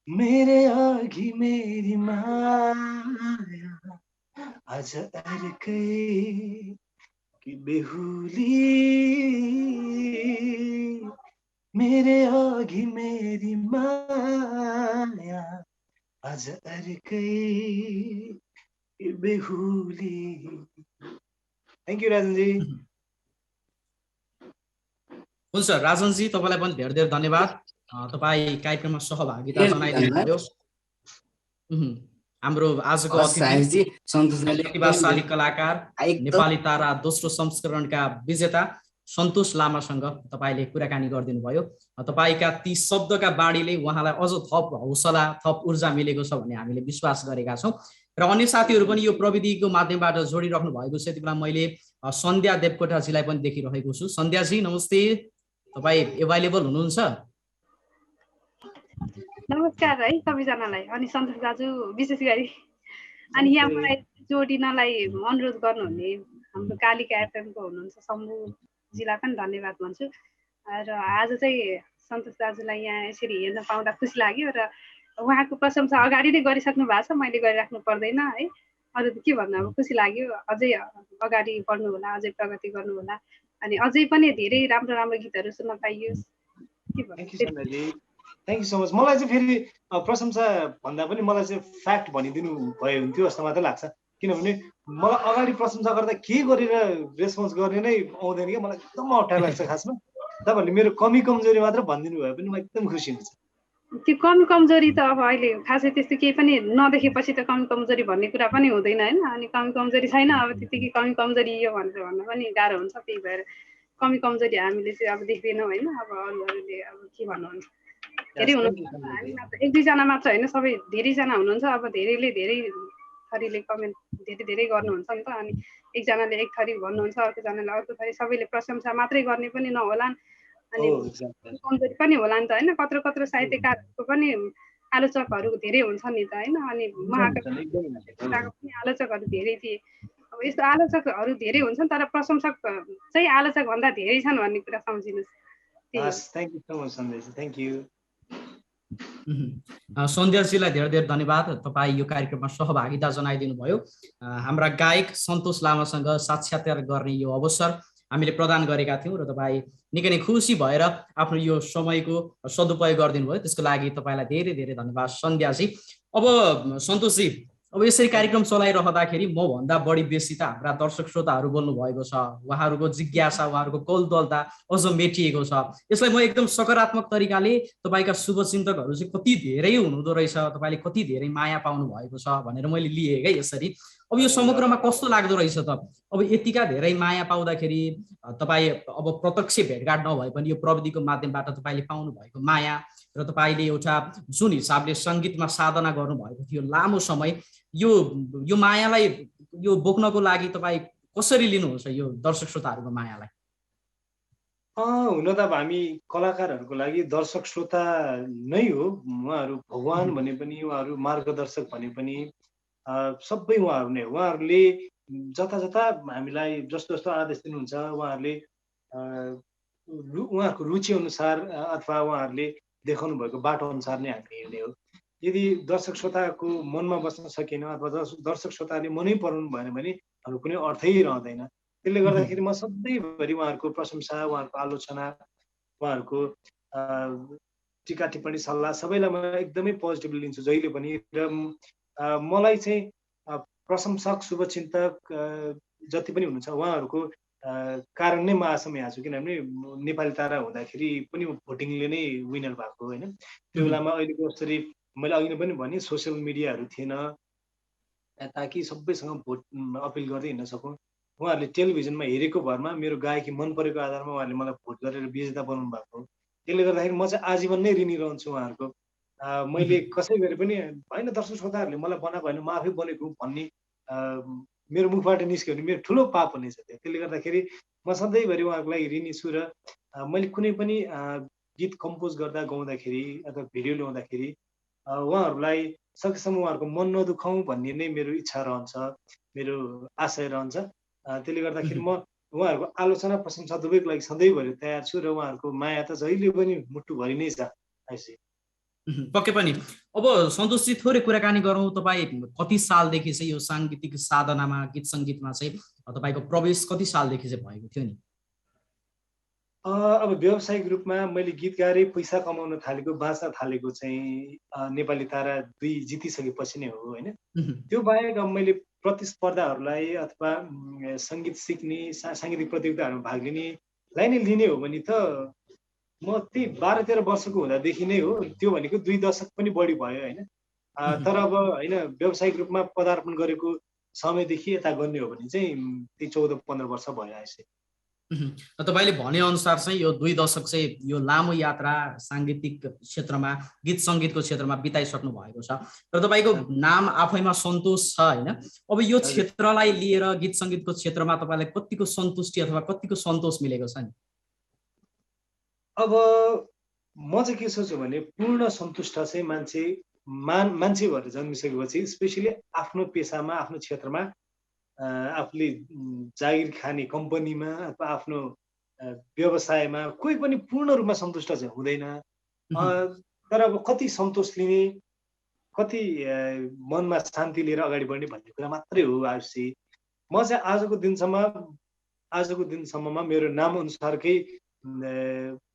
मेरे अघि मेरी माया आज अर्कै कि बेहुली मेरे अघि मेरी माया आज अर्कै कि बेहुली। थ्याङ्क यू राजनजी। हुन्छ राजनजी, तपाईँलाई पनि धेरै धेरै धन्यवाद। तपाईँ कार्यक्रममा सहभागिता जनाइदिनु भयो। हाम्रो आजको अतिथि प्रतिभाशाली कलाकार नेपाली तारा दोस्रो संस्करणका विजेता सन्तोष लामासँग तपाईँले कुराकानी गरिदिनु भयो। तपाईँका ती शब्दका बाढीले उहाँलाई अझ थप हौसला, थप ऊर्जा मिलेको छ भन्ने हामीले विश्वास गरेका छौँ। र अन्य साथीहरू पनि यो प्रविधिको माध्यमबाट जोडिराख्नु भएको छ। यति बेला मैले सन्ध्या देवकोटाजीलाई पनि देखिरहेको छु। सन्ध्याजी नमस्ते, तपाईँ एभाइलेबल हुनुहुन्छ? नमस्कार है सबैजनालाई, अनि सन्तोष दाजु विशेष गरी, अनि यहाँ मलाई जोडिनलाई अनुरोध गर्नुहुने हाम्रो कालिका एफएमको हुनुहुन्छ शम्भुजीलाई पनि धन्यवाद भन्छु। र आज चाहिँ सन्तोष दाजुलाई यहाँ यसरी हेर्न पाउँदा खुसी लाग्यो र उहाँको प्रशंसा अगाडि नै गरिसक्नु भएको छ, मैले गरिराख्नु पर्दैन है। अरू त के भन्नु, अब खुसी लाग्यो। अझै अगाडि बढ्नु होला, अझै प्रगति गर्नु होला, अनि अझै पनि धेरै राम्रो राम्रो गीतहरू सुन्न पाइयोस्। के भन्नु, थ्याङ्क यू सो मच। मलाई चाहिँ फेरि प्रशंसा भन्दा पनि मलाई चाहिँ फ्याक्ट भनिदिनु भयो हुन्थ्यो जस्तो मात्रै लाग्छ। किनभने मलाई अगाडि प्रशंसा गर्दा के गरेर रेस्पोन्स गर्ने नै आउँदैन क्या, मलाई एकदम अप्ठ्यारो लाग्छ। खासमा तपाईँहरूले मेरो कमी कमजोरी मात्र भनिदिनु भयो पनि म एकदम खुसी हुन्छ। त्यो कमी कमजोरी त अब अहिले खासै त्यस्तो केही पनि नदेखेपछि त कमी कमजोरी भन्ने कुरा पनि हुँदैन होइन। अनि कमी कमजोरी छैन, अब त्यतिकै कमी कमजोरी यो भनेर भन्न पनि गाह्रो हुन्छ। त्यही भएर कमी कमजोरी हामीले चाहिँ अब देख्दैनौँ होइन। अब अरूहरूले अब के भन्नुहुन्छ, धेरै हुनुहुन्छ, हामी मात्र एक दुईजना मात्र होइन, सबै धेरैजना हुनुहुन्छ। अब धेरैले धेरै थरीले कमेन्ट धेरै धेरै गर्नुहुन्छ नि त। अनि एकजनाले एक थरी भन्नुहुन्छ, अर्कोजनाले अर्को थरी, सबैले प्रशंसा मात्रै गर्ने पनि नहोलान्, अनि कमजोरी पनि होला नि त होइन। कत्रो कत्रो साहित्यकारहरूको पनि आलोचकहरू धेरै हुन्छ नि त होइन। अनि महाकाव्यको पनि आलोचकहरू धेरै थिए। अब यस्तो आलोचकहरू धेरै हुन्छन्, तर प्रशंसक चाहिँ आलोचक भन्दा धेरै छन् भन्ने कुरा सम्झिनुहोस्। सन्ध्याजीलाई धेरै धेरै धन्यवाद। तपाईँ यो कार्यक्रममा सहभागिता जनाइदिनु भयो। हाम्रा गायक सन्तोष लामासँग साक्षात्कार गर्ने यो अवसर हामीले प्रदान गरेका थियौँ र तपाईँ निकै नै खुसी भएर आफ्नो यो समयको सदुपयोग गरिदिनु भयो। त्यसको लागि तपाईँलाई धेरै धेरै धन्यवाद सन्ध्याजी। अब सन्तोषजी, अब यसरी कार्यक्रम चलाइरहँदाखेरि म भन्दा बढी बेसी त हाम्रा दर्शक श्रोताहरू बोल्नु भएको छ। उहाँहरूको जिज्ञासा, उहाँहरूको कौतूहलता अझ मेटिएको छ। यसलाई म एकदम सकारात्मक तरिकाले तपाईँका शुभचिन्तकहरू चाहिँ कति धेरै हुनुहुँदो रहेछ, तपाईँले कति धेरै माया पाउनु भएको छ भनेर मैले लिएँ क्या यसरी। अब यो समग्रमा कस्तो लाग्दो रहेछ त? अब यतिका धेरै माया पाउँदाखेरि तपाईँ अब प्रत्यक्ष भेटघाट नभए पनि यो प्रविधिको माध्यमबाट तपाईँले पाउनु भएको माया र तपाईँले एउटा जुन हिसाबले सङ्गीतमा साधना गर्नुभएको थियो लामो समय, यो मायालाई यो बोक्नको लागि तपाईँ कसरी लिनुहुन्छ यो दर्शक श्रोताहरूको मायालाई? हुन त अब हामी कलाकारहरूको लागि दर्शक श्रोता नै हो। उहाँहरू भगवान भने पनि, उहाँहरू मार्गदर्शक भने पनि सबै उहाँहरू नै हो। उहाँहरूले जता जता हामीलाई जस्तो जस्तो आदेश दिनुहुन्छ, उहाँहरूले उहाँहरूको रुचि अनुसार अथवा उहाँहरूले देखाउनु भएको बाटो अनुसार नै हामीले हिँड्ने हो। यदि दर्शक श्रोताको मनमा बस्न सकेन अथवा दर्शक श्रोताले मनै पराउनु भएन भने हाम्रो कुनै अर्थै रहँदैन। त्यसले गर्दाखेरि म सधैँभरि उहाँहरूको प्रशंसा, उहाँहरूको आलोचना, उहाँहरूको टिका टिप्पणी सल्लाह सबैलाई म एकदमै पोजिटिभली लिन्छु जहिले पनि। र मलाई चाहिँ प्रशंसक, शुभचिन्तक जति पनि हुनुहुन्छ उहाँहरूको कारण नै म आजसम्म यहाँ छु। किनभने नेपाली तारा हुँदाखेरि पनि भोटिङले नै विनर भएको होइन। त्यो बेलामा अहिलेको जसरी मैले अघि नै पनि भने सोसियल मिडियाहरू थिएन, ताकि सबैसँग भोट अपिल गर्दै हिँड्न सकौँ। उहाँहरूले टेलिभिजनमा हेरेको भरमा मेरो गायकी मन परेको आधारमा उहाँहरूले मलाई भोट गरेर विजेता बनाउनु भएको। त्यसले गर्दाखेरि म चाहिँ आजीवन नै ऋणी रहन्छु उहाँहरूको। मैले कसै गरे पनि होइन, दर्शक श्रोताहरूले मलाई बनाएको होइन, म आफै बनेको भन्ने मेरो मुखबाट निस्क्यो भने मेरो ठुलो पाप हुनेछ। त्यसले गर्दाखेरि म सधैँभरि उहाँहरूको लागि ऋणी छु। र मैले कुनै पनि गीत कम्पोज गर्दा, गाउँदाखेरि अथवा भिडियो ल्याउँदाखेरि उहाँहरूलाई सकेसम्म उहाँहरूको मन नदुखाउँ भन्ने नै मेरो इच्छा रहन्छ, मेरो आशय रहन्छ। त्यसले गर्दाखेरि म उहाँहरूको आलोचना, प्रशंसा दुवैको लागि सधैँभरि तयार छु। र उहाँहरूको माया त जहिले पनि मुटुभरि नै छ। पक्कै पनि। अब सन्तोषजी थोरै कुराकानी गरौँ, तपाईँ कति सालदेखि चाहिँ यो साङ्गीतिक साधनामा गीत सङ्गीतमा चाहिँ तपाईँको प्रवेश कति सालदेखि चाहिँ भएको थियो नि? अब व्यावसायिक रूपमा मैले गीत गाएर पैसा कमाउन थालेको, बाँच्न थालेको चाहिँ नेपाली तारा 2 जितिसकेपछि नै हो होइन। त्यो बाहेक अब मैले प्रतिस्पर्धाहरूलाई अथवा सङ्गीत सिक्ने साङ्गीतिक प्रतियोगिताहरूमा भाग लिनेलाई नै लिने हो भने त म त्यही 12-13 वर्षको हुँदादेखि नै हो। त्यो भनेको 2 दशक पनि बढी भयो होइन। तर अब होइन व्यावसायिक रूपमा पदार्पण गरेको समयदेखि यता गर्ने हो भने चाहिँ त्यही 14-15 वर्ष भयो आइसक्यो। तपाईँले भने अनुसार चाहिँ यो 2 दशक चाहिँ यो लामो यात्रा साङ्गीतिक क्षेत्रमा गीत सङ्गीतको क्षेत्रमा बिताइसक्नु भएको छ र तपाईँको नाम आफैमा सन्तोष छ होइन। अब यो क्षेत्रलाई लिएर गीत सङ्गीतको क्षेत्रमा तपाईँलाई कतिको सन्तुष्टि अथवा कतिको सन्तोष मिलेको छ नि? अब म चाहिँ के सोच्छु भने पूर्ण सन्तुष्ट चाहिँ मान्छे भएर जन्मिसकेपछि, स्पेसली आफ्नो पेसामा आफ्नो क्षेत्रमा आफूले जागिर खाने कम्पनीमा अथवा आफ्नो व्यवसायमा कोही पनि पूर्ण रूपमा सन्तुष्ट चाहिँ हुँदैन। तर अब कति सन्तोष लिने, कति मनमा शान्ति लिएर अगाडि बढ्ने भन्ने कुरा मात्रै हो आयुष्य। म चाहिँ आजको दिनसम्ममा मेरो नाम अनुसारकै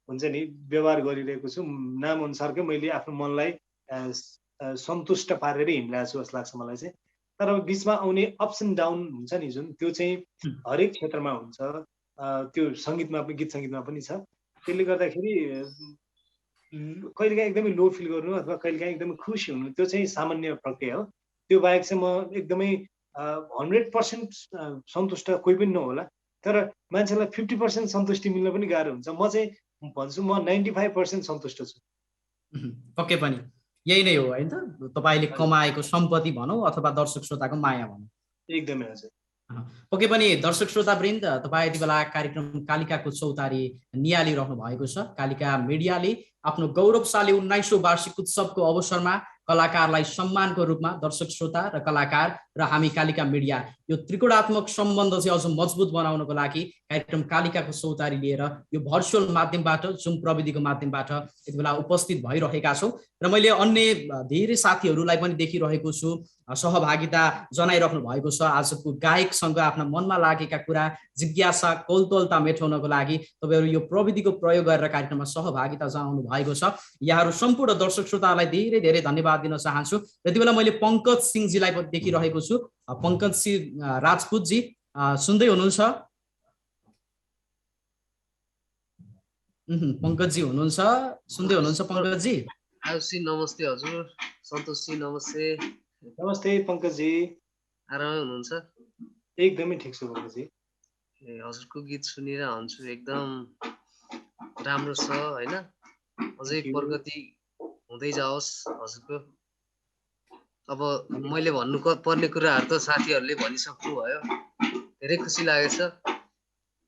हुन्छ नि व्यवहार गरिरहेको छु। नाम अनुसारकै मैले आफ्नो मनलाई सन्तुष्ट पारेर हिँडिरहेको छु जस्तो लाग्छ मलाई चाहिँ। तर अब बिचमा आउने अप्स एन्ड डाउन हुन्छ नि जुन, त्यो चाहिँ हरेक क्षेत्रमा हुन्छ। त्यो सङ्गीतमा पनि, गीत सङ्गीतमा पनि छ। त्यसले गर्दाखेरि कहिलेकाहीँ एकदमै लो फिल गर्नु अथवा कहिलेकाहीँ एकदमै खुसी हुनु त्यो चाहिँ सामान्य प्रक्रिया हो। त्यो बाहेक चाहिँ म एकदमै 100% सन्तुष्ट कोही पनि नहोला, तर मान्छेलाई 50% सन्तुष्टि मिल्न पनि गाह्रो हुन्छ। म चाहिँ भन्छु म 95% सन्तुष्ट छु। पक्कै पनि यही नै हो होइन त, तपाईँले कमाएको सम्पत्ति भनौँ अथवा दर्शक श्रोताको माया भनौँ। एकदमै हजुर। पक्कै पनि दर्शक श्रोतावृन्द, तपाईँ यति बेला कार्यक्रम कालिकाको चौतारी निहालिरहनु भएको छ। कालिका मिडियाले आफ्नो गौरवशाली 19औं वार्षिक उत्सवको अवसरमा कलाकारलाई सम्मानको रूपमा दर्शक श्रोता र कलाकार र हामी कालिका मिडिया यो त्रिकोणात्मक सम्बन्ध चाहिँ अझ मजबुत बनाउनको लागि कार्यक्रम कालिकाको चौतारी लिएर यो भर्चुअल माध्यमबाट, जुम प्रविधिको माध्यमबाट यति बेला उपस्थित भइरहेका छौँ। र मैले अन्य धेरै साथीहरूलाई पनि देखिरहेको छु, सहभागिता जनाइराख्नु भएको छ। आजको गायकसँग आफ्ना मनमा लागेका कुरा, जिज्ञासा, कौतूहलता मेटाउनको लागि तपाईँहरू यो प्रविधिको प्रयोग गरेर कार्यक्रममा सहभागिता जनाउनु भएको छ। यहाँहरू सम्पूर्ण दर्शक श्रोताहरूलाई धेरै धेरै धन्यवाद दिन चाहन्छु। यति बेला मैले पङ्कज सिंहजीलाई पनि देखिरहेको छु। पङ्कज सिंह राजपूतजी सुन्दै हुनुहुन्छ? पङ्कजजी हुनुहुन्छ? सुन्दै हुनुहुन्छ पङ्कजजी? आयुषजी नमस्ते, हजुर सन्तोषजी नमस्ते। नमस्ते पङ्कजजी, आरामै हुनुहुन्छ? एकदमै ठिक छु पङ्कजजी। हजुरको गीत सुनिरहन्छु, एकदम राम्रो छ होइन। अझै प्रगति हुँदै जाओस् हजुरको। अब मैले भन्नु पर्ने कुराहरू त साथीहरूले भनिसक्नु भयो। धेरै खुसी लागेछ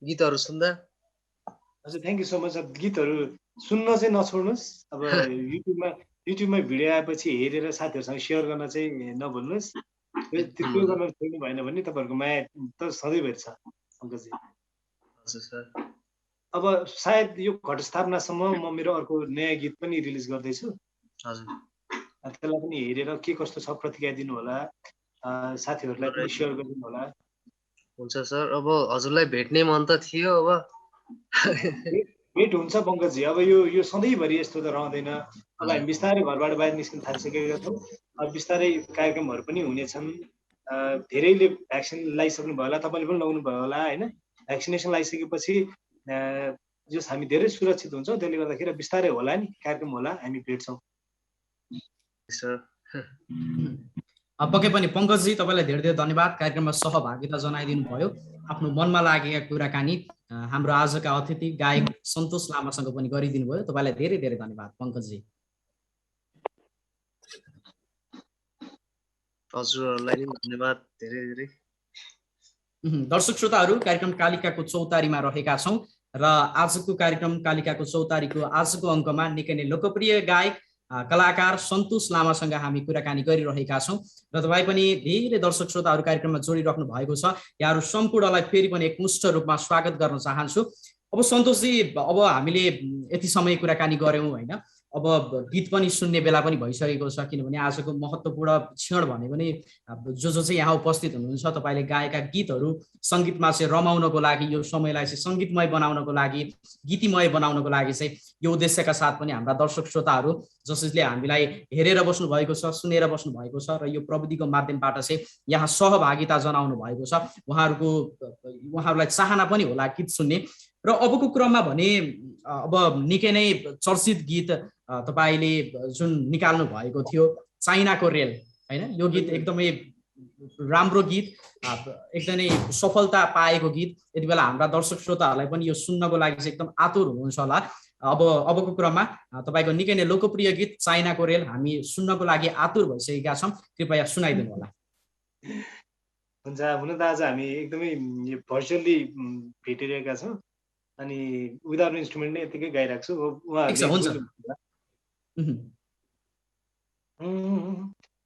गीतहरू सुन्दा। हजुर थ्याङ्क यू सो मच। गीतहरू सुन्न चाहिँ नछोड्नुहोस्। अब युट्युबमा भिडियो आएपछि हेरेर साथीहरूसँग सेयर गर्न चाहिँ नभुल्नुहोस्। त्यो गर्न छोड्नु भएन भने तपाईँहरूको माया त सधैँभरि छ पङ्कजजी। हजुर सर। अब सायद यो घटस्थापनासम्म म मेरो अर्को नयाँ गीत पनि रिलिज गर्दैछु। हजुर। त्यसलाई पनि हेरेर के कस्तो छ प्रतिक्रिया दिनु होला, साथीहरूलाई पनि सेयर गरिदिनु होला। हुन्छ सर। अब हजुरलाई भेट्ने मन त थियो। अब भेट हुन्छ पङ्कजजी। अब यो सधैँभरि यस्तो त रहँदैन। अब हामी बिस्तारै घरबाट बाहिर निस्किन थालिसकेका छौँ। अब बिस्तारै कार्यक्रमहरू पनि हुनेछन्। धेरैले भ्याक्सिन लगाइसक्नु भयो होला, तपाईँले पनि लगाउनु भयो होला होइन। भ्याक्सिनेसन लगाइसकेपछि जस हामी धेरै सुरक्षित हुन्छौँ। त्यसले गर्दाखेरि बिस्तारै होला नि कार्यक्रम होला, हामी भेट्छौँ। पक्कै पनि पङ्कजजी, तपाईँलाई धेरै धेरै धन्यवाद कार्यक्रममा सहभागिता जनाइदिनु भयो। आफ्नो मनमा लागेका कुराकानी हाम्रो आजका अतिथि गायक सन्तोष लामासँग पनि गरिदिनु भयो। तपाईँलाई धेरै धेरै धन्यवाद पङ्कजजी। हजुरहरूलाई धन्यवाद धेरै धेरै। दर्शक श्रोताहरू, कार्यक्रम कालिकाको चौतारीमा रहेका छौँ र आजको कार्यक्रम कालिकाको चौतारीको आजको अङ्कमा निकै नै लोकप्रिय गायक कलाकार सन्तोष लामासँग हामी कुराकानी गरिरहेका छौँ र तपाईँ पनि धेरै दर्शक श्रोताहरू कार्यक्रममा जोडिराख्नु भएको छ। यहाँहरू सम्पूर्णलाई फेरि पनि एकमुष्ट रूपमा स्वागत गर्न चाहन्छु। अब सन्तोषजी, अब हामीले यति समय कुराकानी गऱ्यौँ होइन, अब गीत पनि सुन्ने बेला पनि भइसकेको छ, किनभने आजको महत्त्वपूर्ण क्षण भनेको नै जो चाहिँ यहाँ उपस्थित हुनुहुन्छ तपाईँले गाएका गीतहरू सङ्गीतमा चाहिँ रमाउनको लागि, यो समयलाई चाहिँ सङ्गीतमय बनाउनको लागि, गीतिमय बनाउनको लागि चाहिँ यो उद्देश्यका साथ पनि हाम्रा दर्शक श्रोताहरू जसले हामीलाई हेरेर बस्नु भएको छ, सुनेर बस्नु भएको छ र यो प्रविधिको माध्यमबाट चाहिँ यहाँ सहभागिता जनाउनु भएको छ, उहाँहरूलाई चाहना पनि होला गीत सुन्ने। र अबको क्रममा भने अब निकै नै चर्चित गीत तपाईँले जुन निकाल्नु भएको थियो चाइनाको रेल, होइन? यो गीत एकदमै राम्रो गीत, एकदमै सफलता पाएको गीत। यति बेला हाम्रा दर्शक श्रोताहरूलाई पनि यो सुन्नको लागि चाहिँ एकदम आतुर हुनुहुन्छ होला। अबको क्रममा तपाईँको निकै नै लोकप्रिय गीत चाइनाको रेल हामी सुन्नको लागि आतुर भइसकेका छौँ, कृपया सुनाइदिनु होला। हुन्छ, हुन त आज हामी एकदमै भर्चुअली भेटिरहेका छौँ अनि विदाउट इन्स्ट्रुमेन्ट नै यतिकै गाइरहेको छु।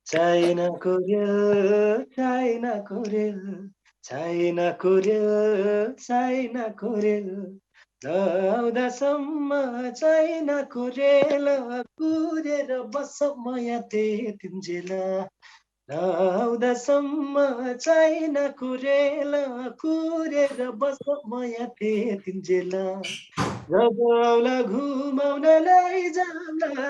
चाइनाको रेल चाइनाको रेल चाइनाको रेल चाइनाको रेल आउँदासम्म चाइनाको रेल कुरेर बस म यहाँ त्यतिन्जेल आउँदासम्म चाइनाको रेल कुरेर बस म यहाँ त्यतिन्जेल जब औला घुमाउनलाई जाम्ला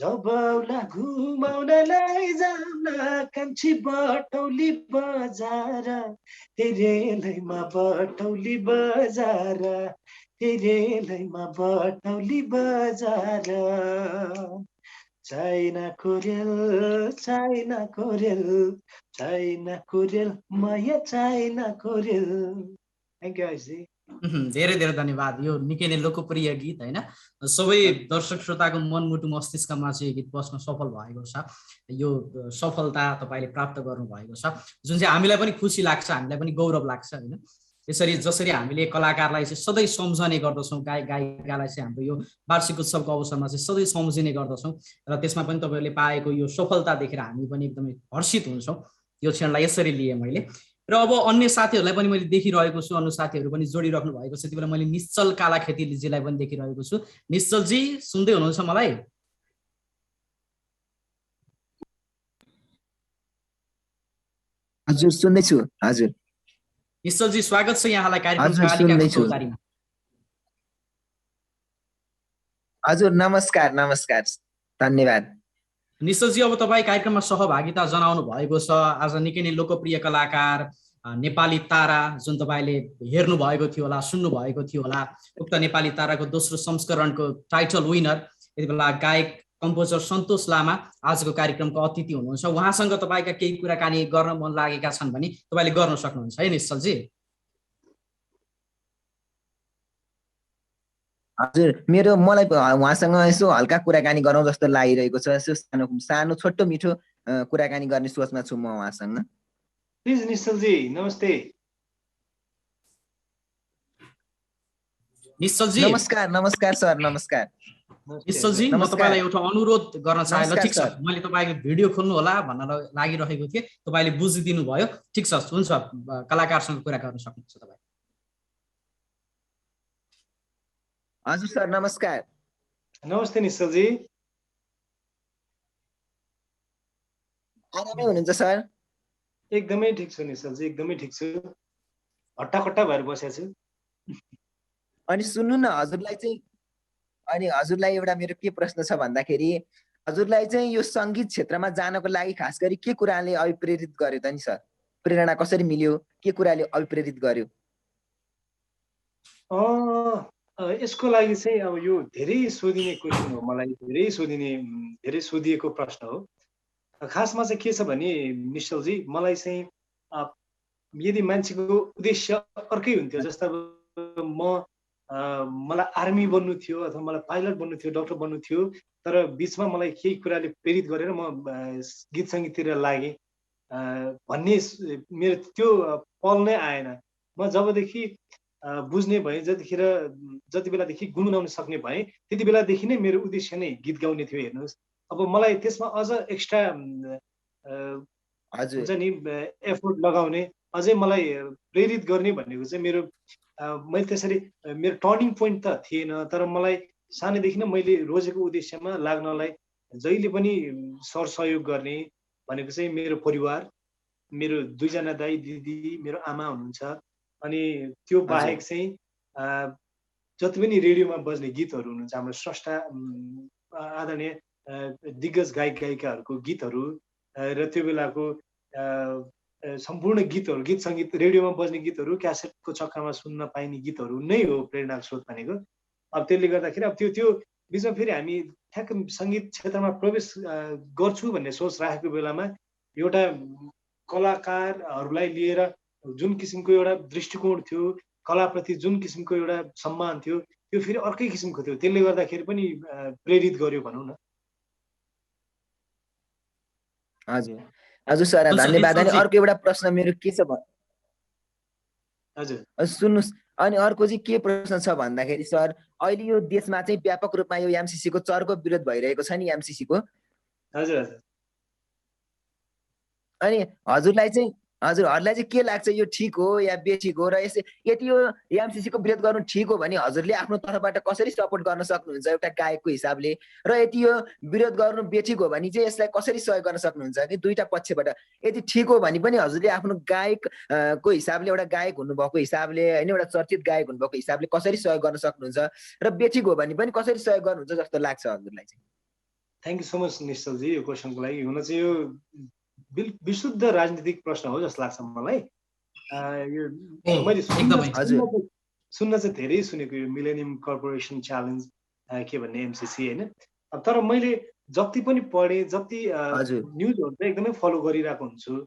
जब औला घुमाउनलाई जाम्ला कान्छी बटौली बजार तेरेलैमा बटौली बजार तेरेलैमा बटौली बजार चाइनाको रेल चाइनाको रेल चाइनाको रेल माया चाइनाको रेल। थ्याङ्क यू आइजी। धेरै धेरै धन्यवाद। यो निकै नै लोकप्रिय गीत, होइन? सबै दर्शक श्रोताको मनमुटु मस्तिष्कमा चाहिँ गीत बस्न सफल भएको छ। यो सफलता तपाईँले प्राप्त गर्नुभएको छ, जुन चाहिँ हामीलाई पनि खुसी लाग्छ, हामीलाई पनि गौरव लाग्छ, होइन? यसरी जसरी हामीले कलाकारलाई चाहिँ सधैँ सम्झने गर्दछौँ, गायिकालाई चाहिँ हाम्रो यो वार्षिक उत्सवको अवसरमा चाहिँ सधैँ सम्झिने गर्दछौँ र त्यसमा पनि तपाईँहरूले पाएको यो सफलता देखेर हामी पनि एकदमै हर्षित हुन्छौँ। यो क्षणलाई यसरी लिएँ मैले। र अब अन्य साथीहरूलाई पनि मैले देखिरहेको छु, अन्य साथीहरू पनि जोडिराख्नु भएको छ। त्यति बेला मैले निश्चल कालाखेतीजीलाई पनि देखिरहेको छु। निश्चलजी सुन्दै हुनुहुन्छ मलाई? हजुर सुन्दैछु। हजुर निश्चलजी स्वागत छ यहाँलाई कार्यक्रम। हजुर नमस्कार नमस्कार, धन्यवाद। निश्चलजी अब तपाईँ कार्यक्रममा सहभागिता जनाउनु भएको छ। आज निकै नै लोकप्रिय कलाकार नेपाली तारा जुन तपाईँले हेर्नु भएको थियो होला, सुन्नु भएको थियो होला, उक्त नेपाली ताराको दोस्रो संस्करणको टाइटल विनर यति बेला गायक कम्पोजर सन्तोष लामा आजको कार्यक्रमको अतिथि हुनुहुन्छ। उहाँसँग तपाईँका केही कुराकानी गर्न मन लागेका छन् भने तपाईँले गर्न सक्नुहुन्छ है निश्चलजी? हजुर, मलाई उहाँसँग यसो हल्का कुराकानी गरौँ जस्तो लागिरहेको छ। यसो सानो छोटो मिठो कुराकानी गर्ने सोचमा छु म उहाँसँग। प्लिज निश्चलजी नमस्ते। निश्चलजी नमस्कार। नमस्कार सर, नमस्कार। निश्चलजी म तपाईँलाई एउटा अनुरोध गर्न चाहे। ठिक छ, मैले तपाईँको भिडियो खोल्नु होला भन्न लागिरहेको थिएँ, तपाईँले बुझिदिनु भयो। ठिक छ, हुन्छ, कलाकारसँग कुरा गर्न सक्नुहुन्छ तपाईँ। हजुर सर नमस्कार। नमस्ते निश्चलजी। आरामै हुनुहुन्छ सर? एकदमै ठिक छु निश्चलजी, एकदमै ठिक छु, हट्टाकट्टा भएर बसेको छु। अनि सुन्नु न, हजुरलाई एउटा मेरो के प्रश्न छ भन्दाखेरि, हजुरलाई चाहिँ यो सङ्गीत क्षेत्रमा जानको लागि खास गरी के कुराले अभिप्रेरित गर्यो त नि सर? प्रेरणा कसरी मिल्यो, के कुराले अभिप्रेरित गर्यो? यसको लागि चाहिँ अब यो धेरै सोधिने क्वेसन हो, मलाई धेरै सोधिएको प्रश्न हो। खासमा चाहिँ के छ भने निश्चलजी, मलाई चाहिँ यदि मान्छेको उद्देश्य अर्कै हुन्थ्यो, जस्तो मलाई आर्मी बन्नु थियो अथवा मलाई पाइलट बन्नु थियो, डक्टर बन्नु थियो, तर बिचमा मलाई केही कुराले प्रेरित गरेर म गीत सङ्गीततिर लागेँ भन्ने मेरो त्यो पल नै आएन। म जबदेखि बुझ्ने भएँ, जति बेलादेखि गुनगुनाउन सक्ने भएँ, त्यति बेलादेखि नै मेरो उद्देश्य नै गीत गाउने थियो। हेर्नुहोस्, अब मलाई त्यसमा अझ एक्स्ट्रा हुन्छ नि एफोर्ट लगाउने, अझै मलाई प्रेरित गर्ने भनेको चाहिँ मैले त्यसरी मेरो टर्निङ पोइन्ट त थिएन, तर मलाई सानैदेखि नै मैले रोजेको उद्देश्यमा लाग्नलाई जहिले पनि सरसहयोग गर्ने भनेको चाहिँ मेरो परिवार, मेरो 2 जना दाइ दिदी, मेरो आमा हुनुहुन्छ। अनि त्यो बाहेक चाहिँ जति पनि रेडियोमा बज्ने गीतहरू हुनुहुन्छ हाम्रो स्रष्टा आदरणीय दिग्गज गायक गायिकाहरूको गीतहरू र त्यो बेलाको सम्पूर्ण गीतहरू, गीत सङ्गीत, रेडियोमा बज्ने गीतहरू, क्यासेटको चक्कामा सुन्न पाइने गीतहरू नै हो प्रेरणाको स्रोत भनेको। अब त्यसले गर्दाखेरि अब त्यो बिचमा फेरि हामी ठ्याक्क सङ्गीत क्षेत्रमा प्रवेश गर्छु भन्ने सोच राखेको बेलामा एउटा कलाकारहरूलाई लिएर जुन किसिमको एउटा दृष्टिकोण थियो, कलाप्रति जुन किसिमको एउटा सम्मान थियो, त्यो फेरि अर्कै किसिमको थियो। त्यसले गर्दाखेरि पनि प्रेरित गर्यो भनौँ न। हजुर हजुर सर, धन्यवाद। अनि अर्को एउटा प्रश्न मेरो के छ हजुर सुन्नुहोस्, अनि अर्को चाहिँ के प्रश्न छ भन्दाखेरि सर, अहिले यो देशमा चाहिँ व्यापक रूपमा यो एमसीसी को चर्को विरोध भइरहेको छ नि, एमसीसी को। हजुर हजुर। अनि हजुरहरूलाई चाहिँ के लाग्छ, यो ठिक हो या बेठिक हो? र यदि यो एमसीसी को विरोध गर्नु ठिक हो भने हजुरले आफ्नो तर्फबाट कसरी सपोर्ट गर्न सक्नुहुन्छ एउटा गायकको हिसाबले? र यदि यो विरोध गर्नु बेठिक हो भने चाहिँ यसलाई कसरी सहयोग गर्न सक्नुहुन्छ कि दुईटा पक्षबाट? यदि ठिक हो भने पनि हजुरले आफ्नो गायक को हिसाबले, एउटा गायक हुनुभएको हिसाबले होइन, एउटा चर्चित गायक हुनुभएको हिसाबले कसरी सहयोग गर्न सक्नुहुन्छ? र बेठिक हो भने पनि कसरी सहयोग गर्नुहुन्छ जस्तो लाग्छ हजुरलाई चाहिँ? Thank you so much Nishchal ji यो क्वेसनको लागि। हुन चाहिँ यो विशुद्ध राजनीतिक प्रश्न हो जस्तो लाग्छ मलाई। यो मैले सुन्न चाहिँ धेरै सुनेको, यो मिलेनियम कर्पोरेसन च्यालेन्ज के भन्ने एमसीसी होइन। तर मैले जति पनि पढेँ, जति न्युजहरू चाहिँ एकदमै फलो गरिरहेको हुन्छु,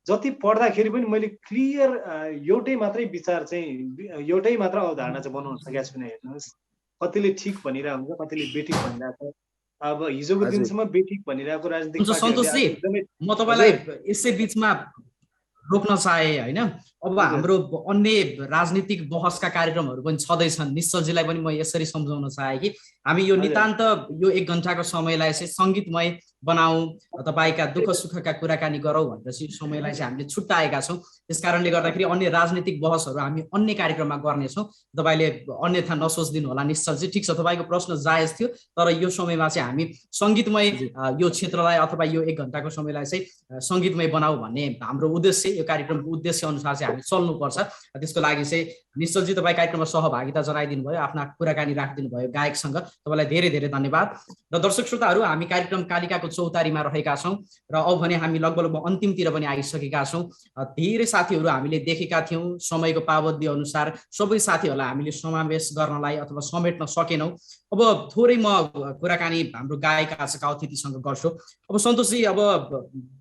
जति पढ्दाखेरि पनि मैले क्लियर एउटै मात्रै विचार चाहिँ, एउटै मात्र अवधारणा चाहिँ बनाउन सकेको छु। हेर्नुहोस्, कतिले ठिक भनिरहेको हुन्छ, कतिले बेठिक भनिरहेको। अब हिजोको दिनसम्म बेठिक भनिरहेको राजनीतिक सन्तोषजी, म तपाईँलाई यसै बिचमा रोक्न चाहे होइन। अब हाम्रो अन्य राजनीतिक बहसका कार्यक्रमहरू पनि छँदैछन्। निश्चलजीलाई पनि म यसरी सम्झाउन चाहे कि हामी यो नितान्त यो 1 घण्टाको समयलाई चाहिँ सङ्गीतमय बनाऊ, तपाईँका दुःख सुखका कुराकानी गरौँ भनेर चाहिँ समयलाई चाहिँ हामीले छुट्याएका छौँ। त्यस कारणले गर्दाखेरि अन्य राजनीतिक बहसहरू हामी अन्य कार्यक्रममा गर्नेछौँ। तपाईँले अन्यथा नसोचिदिनु होला निश्चलजी। ठिक छ, तपाईँको प्रश्न जायज थियो, तर यो समयमा चाहिँ हामी सङ्गीतमय यो क्षेत्रलाई अथवा यो 1 घण्टाको समयलाई चाहिँ सङ्गीतमय बनाऊ भन्ने हाम्रो उद्देश्य, यो कार्यक्रमको उद्देश्य अनुसार चाहिँ हामी चल्नुपर्छ। त्यसको लागि चाहिँ निश्चलजी तपाईँ कार्यक्रममा सहभागिता जनाइदिनु भयो, आफ्ना कुराकानी राखिदिनु भयो गायकसँग, तपाईँलाई धेरै धेरै धन्यवाद। र दर्शक श्रोताहरू, हामी कार्यक्रम कालिकाको चौतारीमा रहेका छौँ र अब भने हामी लगभग अन्तिमतिर पनि आइसकेका छौँ। धेरै साथीहरू हामीले देखेका थियौँ, समयको पाबन्दी अनुसार सबै साथीहरूलाई हामीले समावेश गर्नलाई अथवा समेट्न सकेनौँ। अब थोरै म कुराकानी हाम्रो गायक आजका अतिथिसँग गर्छु। अब सन्तोषजी, अब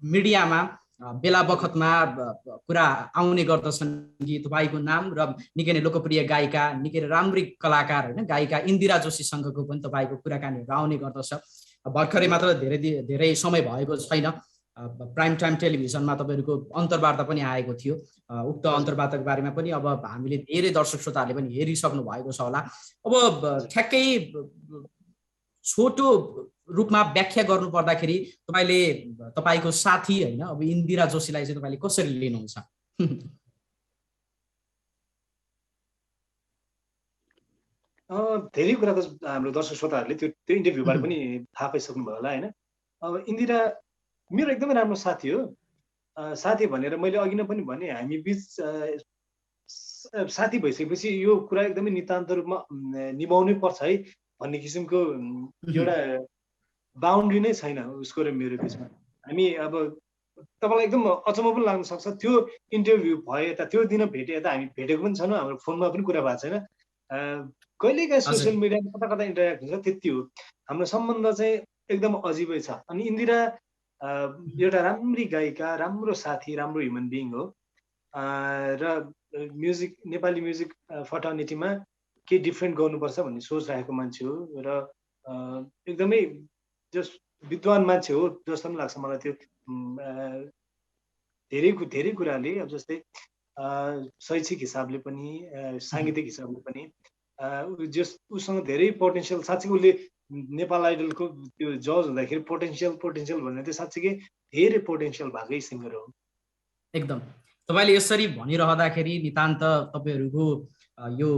मिडियामा बेला बखतमा कुरा आउने गर्दछन् कि तपाईँको नाम र निकै नै लोकप्रिय गायिका, निकै राम्री कलाकार होइन गायिका इन्दिरा जोशीसँगको पनि तपाईँको कुराकानीहरू आउने गर्दछ। भर्खरै मात्र धेरै समय भएको छैन, प्राइम टाइम टेलिभिजनमा तपाईँहरूको अन्तर्वार्ता पनि आएको थियो। उक्त अन्तर्वार्ताको बारेमा पनि अब हामीले धेरै दर्शक श्रोताहरूले पनि हेरिसक्नु भएको छ होला। अब ठ्याक्कै छोटो रूपमा व्याख्या गर्नु पर्दाखेरि तपाईँले तपाईँको साथी होइन अब इन्दिरा जोशीलाई चाहिँ तपाईँले कसरी लिनुहुन्छ? धेरै कुरा त हाम्रो दर्शक श्रोताहरूले त्यो इन्टरभ्यूबाट पनि थाहा पाइसक्नु भयो होला होइन। अब इन्दिरा मेरो एकदमै राम्रो साथी हो। साथी भनेर मैले अघि नै पनि भने, हामी बिच साथी भइसकेपछि यो कुरा एकदमै नितान्त रूपमा निभाउनै पर्छ है भन्ने किसिमको एउटा बााउन्ड्री नै छैन उसको र मेरो बिचमा। हामी अब तपाईँलाई एकदम अचम्म पनि लाग्न सक्छ, त्यो इन्टरभ्यू भयो यता, त्यो दिन भेटे यता, हामी भेटेको पनि छैन, हाम्रो फोनमा पनि कुरा भएको छैन, कहिलेकाहीँ सोसियल मिडियामा कता कता इन्टरेक्ट हुन्छ, त्यति हो। हाम्रो सम्बन्ध चाहिँ एकदम अजिबै छ। अनि इन्दिरा एउटा राम्री गायिका, राम्रो साथी, राम्रो ह्युमन बिइङ हो र म्युजिक, नेपाली म्युजिक फर्टर्निटीमा केही डिफ्रेन्ट गर्नुपर्छ भन्ने सोच राखेको मान्छे हो र एकदमै विद्वान मान्छे हो जस्तो पनि लाग्छ मलाई। त्यो धेरै कुराले अब जस्तै शैक्षिक हिसाबले पनि, साङ्गीतिक हिसाबले पनि उसँग धेरै पोटेन्सियल, साँच्चै उसले नेपाल आइडलको त्यो जज हुँदाखेरि पोटेन्सियल भन्ने त्यो साँच्चीकै धेरै पोटेन्सियल भएकै सिङ्गर हो। एकदम तपाईँले यसरी भनिरहँदाखेरि नितान्त तपाईँहरूको यो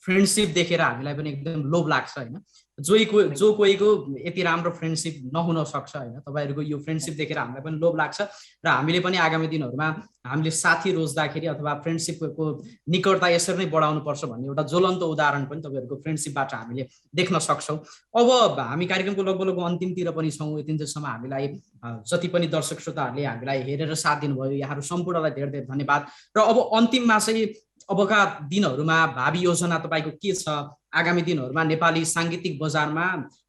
फ्रेन्डसिप देखेर हामीलाई पनि एकदम लोभ लाग्छ होइन। जो कोहीको यति राम्रो फ्रेन्डसिप नहुन सक्छ होइन। तपाईँहरूको यो फ्रेन्डसिप देखेर हामीलाई पनि लोभ लाग्छ र हामीले पनि आगामी दिनहरूमा हामीले साथी रोज्दाखेरि अथवा फ्रेन्डसिपको निकटता यसरी नै बढाउनु पर्छ भन्ने एउटा ज्वलन्त उदाहरण पनि तपाईँहरूको फ्रेन्डसिपबाट हामीले देख्न सक्छौँ। अब हामी कार्यक्रमको लगभग अन्तिमतिर पनि छौँ। यतिन्जेलसम्म हामीलाई जति पनि दर्शक श्रोताहरूले हामीलाई हेरेर साथ दिनुभयो, यहाँहरू सम्पूर्णलाई धेरै धेरै धन्यवाद। र अब अन्तिममा चाहिँ अबका दिनहरूमा भावी योजना तपाईँको के छ? आगामी दिनहरूमा नेपाली साङ्गीतिक बजारमा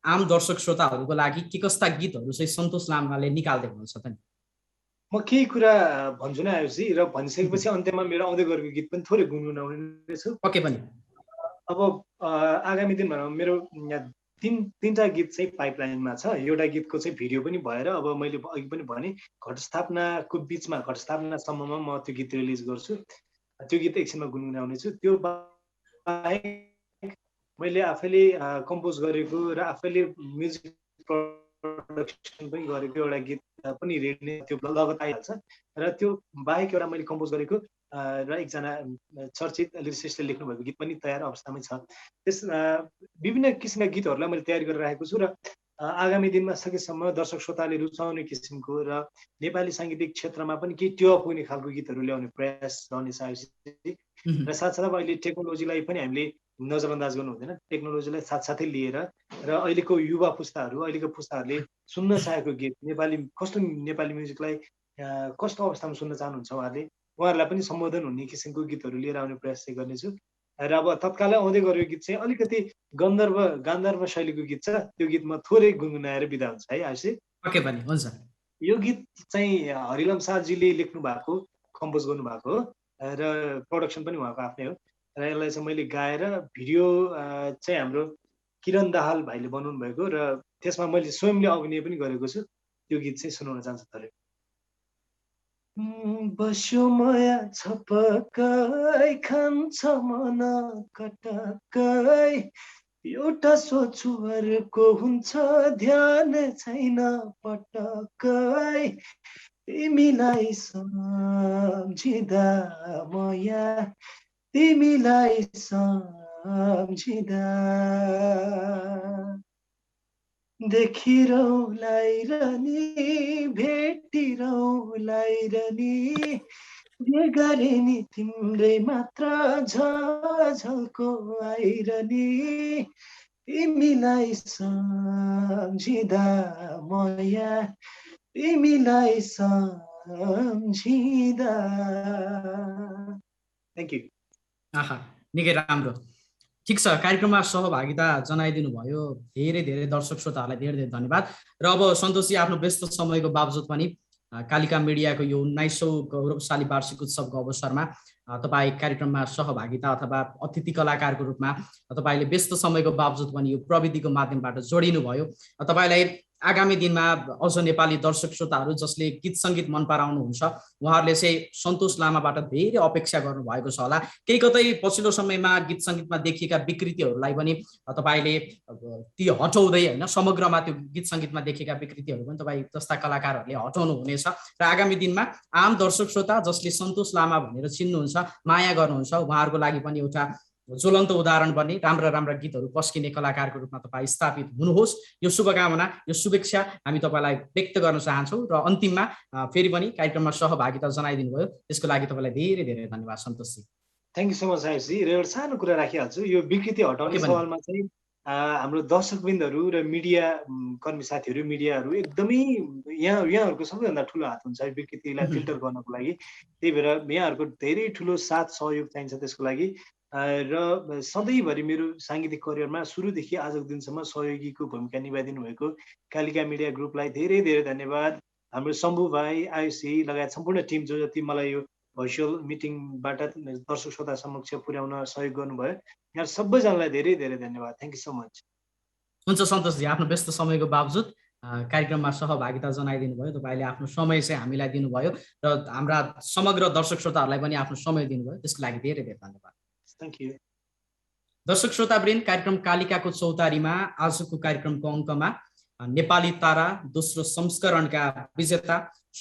आम दर्शक श्रोताहरूको लागि के कस्ता गीतहरू चाहिँ सन्तोष लामाले निकाल्दै हुनुहुन्छ त नि? म केही कुरा भन्छु न आयुषजी, र भनिसकेपछि अन्त्यमा मेरो आउँदै गरेको गीत पनि थोरै गुनगुनाउने छु। पक्कै पनि। अब आगामी दिनमा मेरो तीनटा गीत चाहिँ पाइपलाइनमा छ। एउटा गीतको चाहिँ भिडियो पनि भएर अब मैले अघि पनि भने घटस्थापनाको बिचमा घटस्थापनासम्ममा म त्यो गीत रिलिज गर्छु। त्यो गीत एकछिनमा गुनगुनाउने छु। त्यो बाहेक मैले आफैले कम्पोज गरेको र आफैले म्युजिक प्रोडक्सन पनि गरेको एउटा गीत पनि रेडी त्यो लगत आइहाल्छ। र त्यो बाहेक एउटा मैले कम्पोज गरेको र एकजना चर्चित लिरिसिस्टले लेख्नुभएको गीत पनि तयार अवस्थामै छ। त्यस विभिन्न किसिमका गीतहरूलाई मैले तयारी गरेर राखेको छु र आगामी दिनमा सकेसम्म दर्शक श्रोताले रुचाउने किसिमको र नेपाली साङ्गीतिक क्षेत्रमा पनि केही टेवा पुग्ने खालको गीतहरू ल्याउने प्रयास रहनेछ आयुषजी। र साथसाथै अहिले टेक्नोलोजीलाई पनि हामीले नजरअन्दाज गर्नु हुँदैन। टेक्नोलोजीलाई साथसाथै लिएर र अहिलेको युवा पुस्ताहरूले सुन्न चाहेको गीत कस्तो नेपाली म्युजिकलाई कस्तो अवस्थामा सुन्न चाहनुहुन्छ उहाँहरूलाई पनि सम्बोधन हुने किसिमको गीतहरू लिएर आउने प्रयास चाहिँ गर्नेछु। र अब तत्कालै आउँदै गरेको गीत चाहिँ अलिकति गान्धर्व शैलीको गीत छ। त्यो गीत म थोरै गुनगुनाएर बिदा हुन्छ है आयुषजी। पक्कै पनि हुन्छ। यो गीत चाहिँ हरिलम शाहजीले लेख्नु भएको, कम्पोज गर्नु भएको हो र प्रोडक्सन पनि उहाँको आफ्नै हो। र यसलाई चाहिँ मैले गाएर भिडियो चाहिँ हाम्रो किरण दाहाल भाइले बनाउनु भएको र त्यसमा मैले स्वयंले अभिनय पनि गरेको छु। त्यो गीत चाहिँ सुनाउन चाहन्छु थोरै। बस्यो माया छपक्कै खान्छ मन कटक्कै, एउटा सोच्छु अर्को हुन्छ ध्यान छैन पटक्कै, तिमीलाई सम्झिँदा माया तिमीलाई सम्झिँदा देखिरौलाई र नि भेटिरौलाई र नि, जे गरे नि तिम्रै मात्र झलको आइरनी, तिमीलाई सम्झिँदा माया तिमीलाई सम्झिँदा। Thank you. आहा, निकै राम्रो। ठिक छ, कार्यक्रममा सहभागिता जनाइदिनु भयो। धेरै धेरै दर्शक श्रोताहरूलाई धेरै धेरै धन्यवाद। र अब सन्तोषजी आफ्नो व्यस्त समयको बावजुद पनि कालिका मिडियाको यो 19औं गौरवशाली वार्षिक उत्सवको अवसरमा तपाईँ कार्यक्रममा सहभागिता अथवा अतिथि कलाकारको रूपमा तपाईँले व्यस्त समयको बावजुद पनि यो प्रविधिको माध्यमबाट जोडिनु भयो। तपाईँलाई आगामी दिनमा अझ नेपाली दर्शक श्रोताहरू जसले गीत सङ्गीत मन पराउनुहुन्छ उहाँहरूले चाहिँ सन्तोष लामाबाट धेरै अपेक्षा गर्नुभएको छ होला। केही कतै पछिल्लो समयमा गीत सङ्गीतमा देखिएका विकृतिहरूलाई पनि तपाईँले ती हटाउँदै होइन, समग्रमा त्यो गीत सङ्गीतमा देखेका विकृतिहरू पनि तपाईँ जस्ता कलाकारहरूले हटाउनु हुनेछ। र आगामी दिनमा आम दर्शक श्रोता जसले सन्तोष लामा भनेर चिन्नुहुन्छ, माया गर्नुहुन्छ, उहाँहरूको लागि पनि एउटा ज्वलन्त उदाहरण बन्ने राम्रा राम्रा गीतहरू पस्किने कलाकारको रूपमा तपाईँ स्थापित हुनुहोस्। यो शुभकामना, यो शुभेच्छा हामी तपाईँलाई व्यक्त गर्न चाहन्छौँ। र अन्तिममा फेरि पनि कार्यक्रममा सहभागिता जनाइदिनु भयो, त्यसको लागि तपाईँलाई धेरै धेरै धन्यवाद सन्तोषजी। थ्याङ्क यू सो मच आयुषजी। र एउटा सानो कुरा राखिहाल्छु, यो विकृति हटाउने सवालमा चाहिँ हाम्रो दर्शकवृन्दहरू र मिडिया कर्मी साथीहरू, मिडियाहरू एकदमै यहाँहरूको सबैभन्दा ठुलो हात हुन्छ विकृतिलाई फिल्टर गर्नको लागि। त्यही भएर यहाँहरूको धेरै ठुलो साथ सहयोग चाहिन्छ त्यसको लागि। र सधैँभरि मेरो साङ्गीतिक करियरमा सुरुदेखि आजको दिनसम्म सहयोगीको भूमिका निभाइदिनु भएको कालिका मिडिया ग्रुपलाई धेरै धेरै धन्यवाद। हाम्रो शम्भु भाइ, आयुषी लगायत सम्पूर्ण टिम जो जति मलाई यो भर्चुअल मिटिङबाट दर्शक श्रोता समक्ष पुर्याउन सहयोग गर्नुभयो, यहाँ सबैजनालाई धेरै धेरै धन्यवाद। Thank you so much. हुन्छ सन्तोषजी, आफ्नो व्यस्त समयको बावजुद कार्यक्रममा सहभागिता जनाइदिनु भयो। तपाईँले आफ्नो समय चाहिँ हामीलाई दिनुभयो र हाम्रा समग्र दर्शक श्रोताहरूलाई पनि आफ्नो समय दिनुभयो, त्यसको लागि धेरै धेरै धन्यवाद। Thank you. दर्शक श्रोतावृन्द, कार्यक्रम कालिकाको चौतारीमा आजको कार्यक्रमको अङ्कमा नेपाली तारा दोस्रो संस्करणका विजेता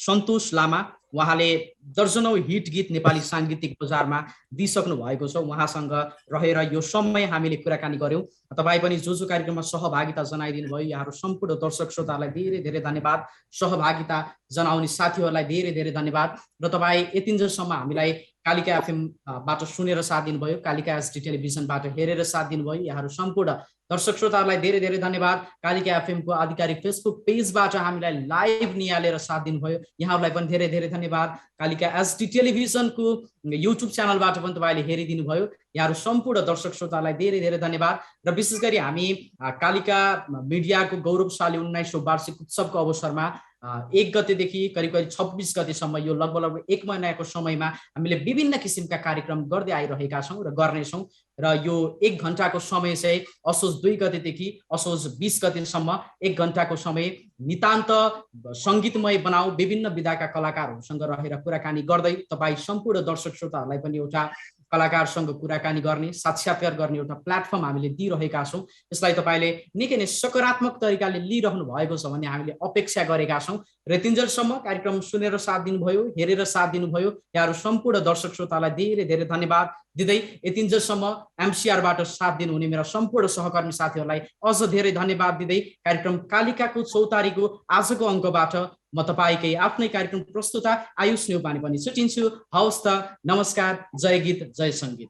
सन्तोष लामा, उहाँले दर्जनौं हिट गीत नेपाली साङ्गीतिक बजारमा दिइसक्नु भएको छ। उहाँसँग रहेर यो समय हामीले कुराकानी गर्यौं। तपाईँ पनि जो कार्यक्रममा सहभागिता जनाइदिनु भयो, यहाँहरू सम्पूर्ण दर्शक श्रोतालाई धेरै धेरै धन्यवाद। सहभागिता जनाउने साथीहरूलाई धेरै धेरै धन्यवाद। र तपाईँ यतिन्जेलसम्म हामीलाई कालिका एफएमबाट सुनेर साथ दिनुभयो, कालिका एसडी टेलिभिजनबाट हेरेर साथ दिनुभयो, यहाँहरू सम्पूर्ण दर्शक श्रोताहरूलाई धेरै धेरै धन्यवाद। कालिका एफएमको आधिकारिक फेसबुक पेजबाट हामीलाई लाइभ निहालेर साथ दिनुभयो, यहाँहरूलाई पनि धेरै धेरै धन्यवाद। कालिका एसडी टेलिभिजनको युट्युब च्यानलबाट पनि तपाईँले हेरिदिनु भयो, यहाँहरू सम्पूर्ण दर्शक श्रोतालाई धेरै धेरै धन्यवाद। र विशेष गरी हामी कालिका मिडियाको गौरवशाली 19औं वार्षिक उत्सवको अवसरमा 1 गतेदेखि करिब 26 गतेसम्म यो लगभग 1 महिनाको समयमा हामीले विभिन्न किसिमका कार्यक्रम गर्दै आइरहेका छौँ र गर्नेछौँ। र यो 1 घण्टाको समय चाहिँ असोज 2 गतेदेखि असोज 20 गतेसम्म 1 घण्टाको समय नितान्त सङ्गीतमय बनाऊ, विभिन्न विधाका कलाकारहरूसँग रहेर कुराकानी गर्दै तपाईँ सम्पूर्ण दर्शक श्रोताहरूलाई पनि एउटा कलाकारसँग कुराकानी गर्ने, साक्षात्कार गर्ने एउटा प्लेटफर्म हामीले दिइरहेका छौँ। यसलाई तपाईँले निकै नै सकारात्मक तरिकाले लिइरहनु भएको छ भन्ने हामीले अपेक्षा गरेका छौँ। र यतिन्जेलसम्म कार्यक्रम सुनेर साथ दिनुभयो, हेरेर साथ दिनुभयो, यहाँहरू सम्पूर्ण दर्शक श्रोतालाई धेरै धेरै धन्यवाद दिँदै यतिन्जेलसम्म एमसीआरबाट साथ दिनुहुने मेरा सम्पूर्ण सहकर्मी साथीहरूलाई अझ धेरै धन्यवाद दिँदै कार्यक्रम कालिकाको चौतारीको आजको अङ्कबाट म तपाईँकै आफ्नै कार्यक्रम प्रस्तुता आयुष नेउपाने पनि छुटिन्छु। हवस् त, नमस्कार, जय गीत, जय सङ्गीत।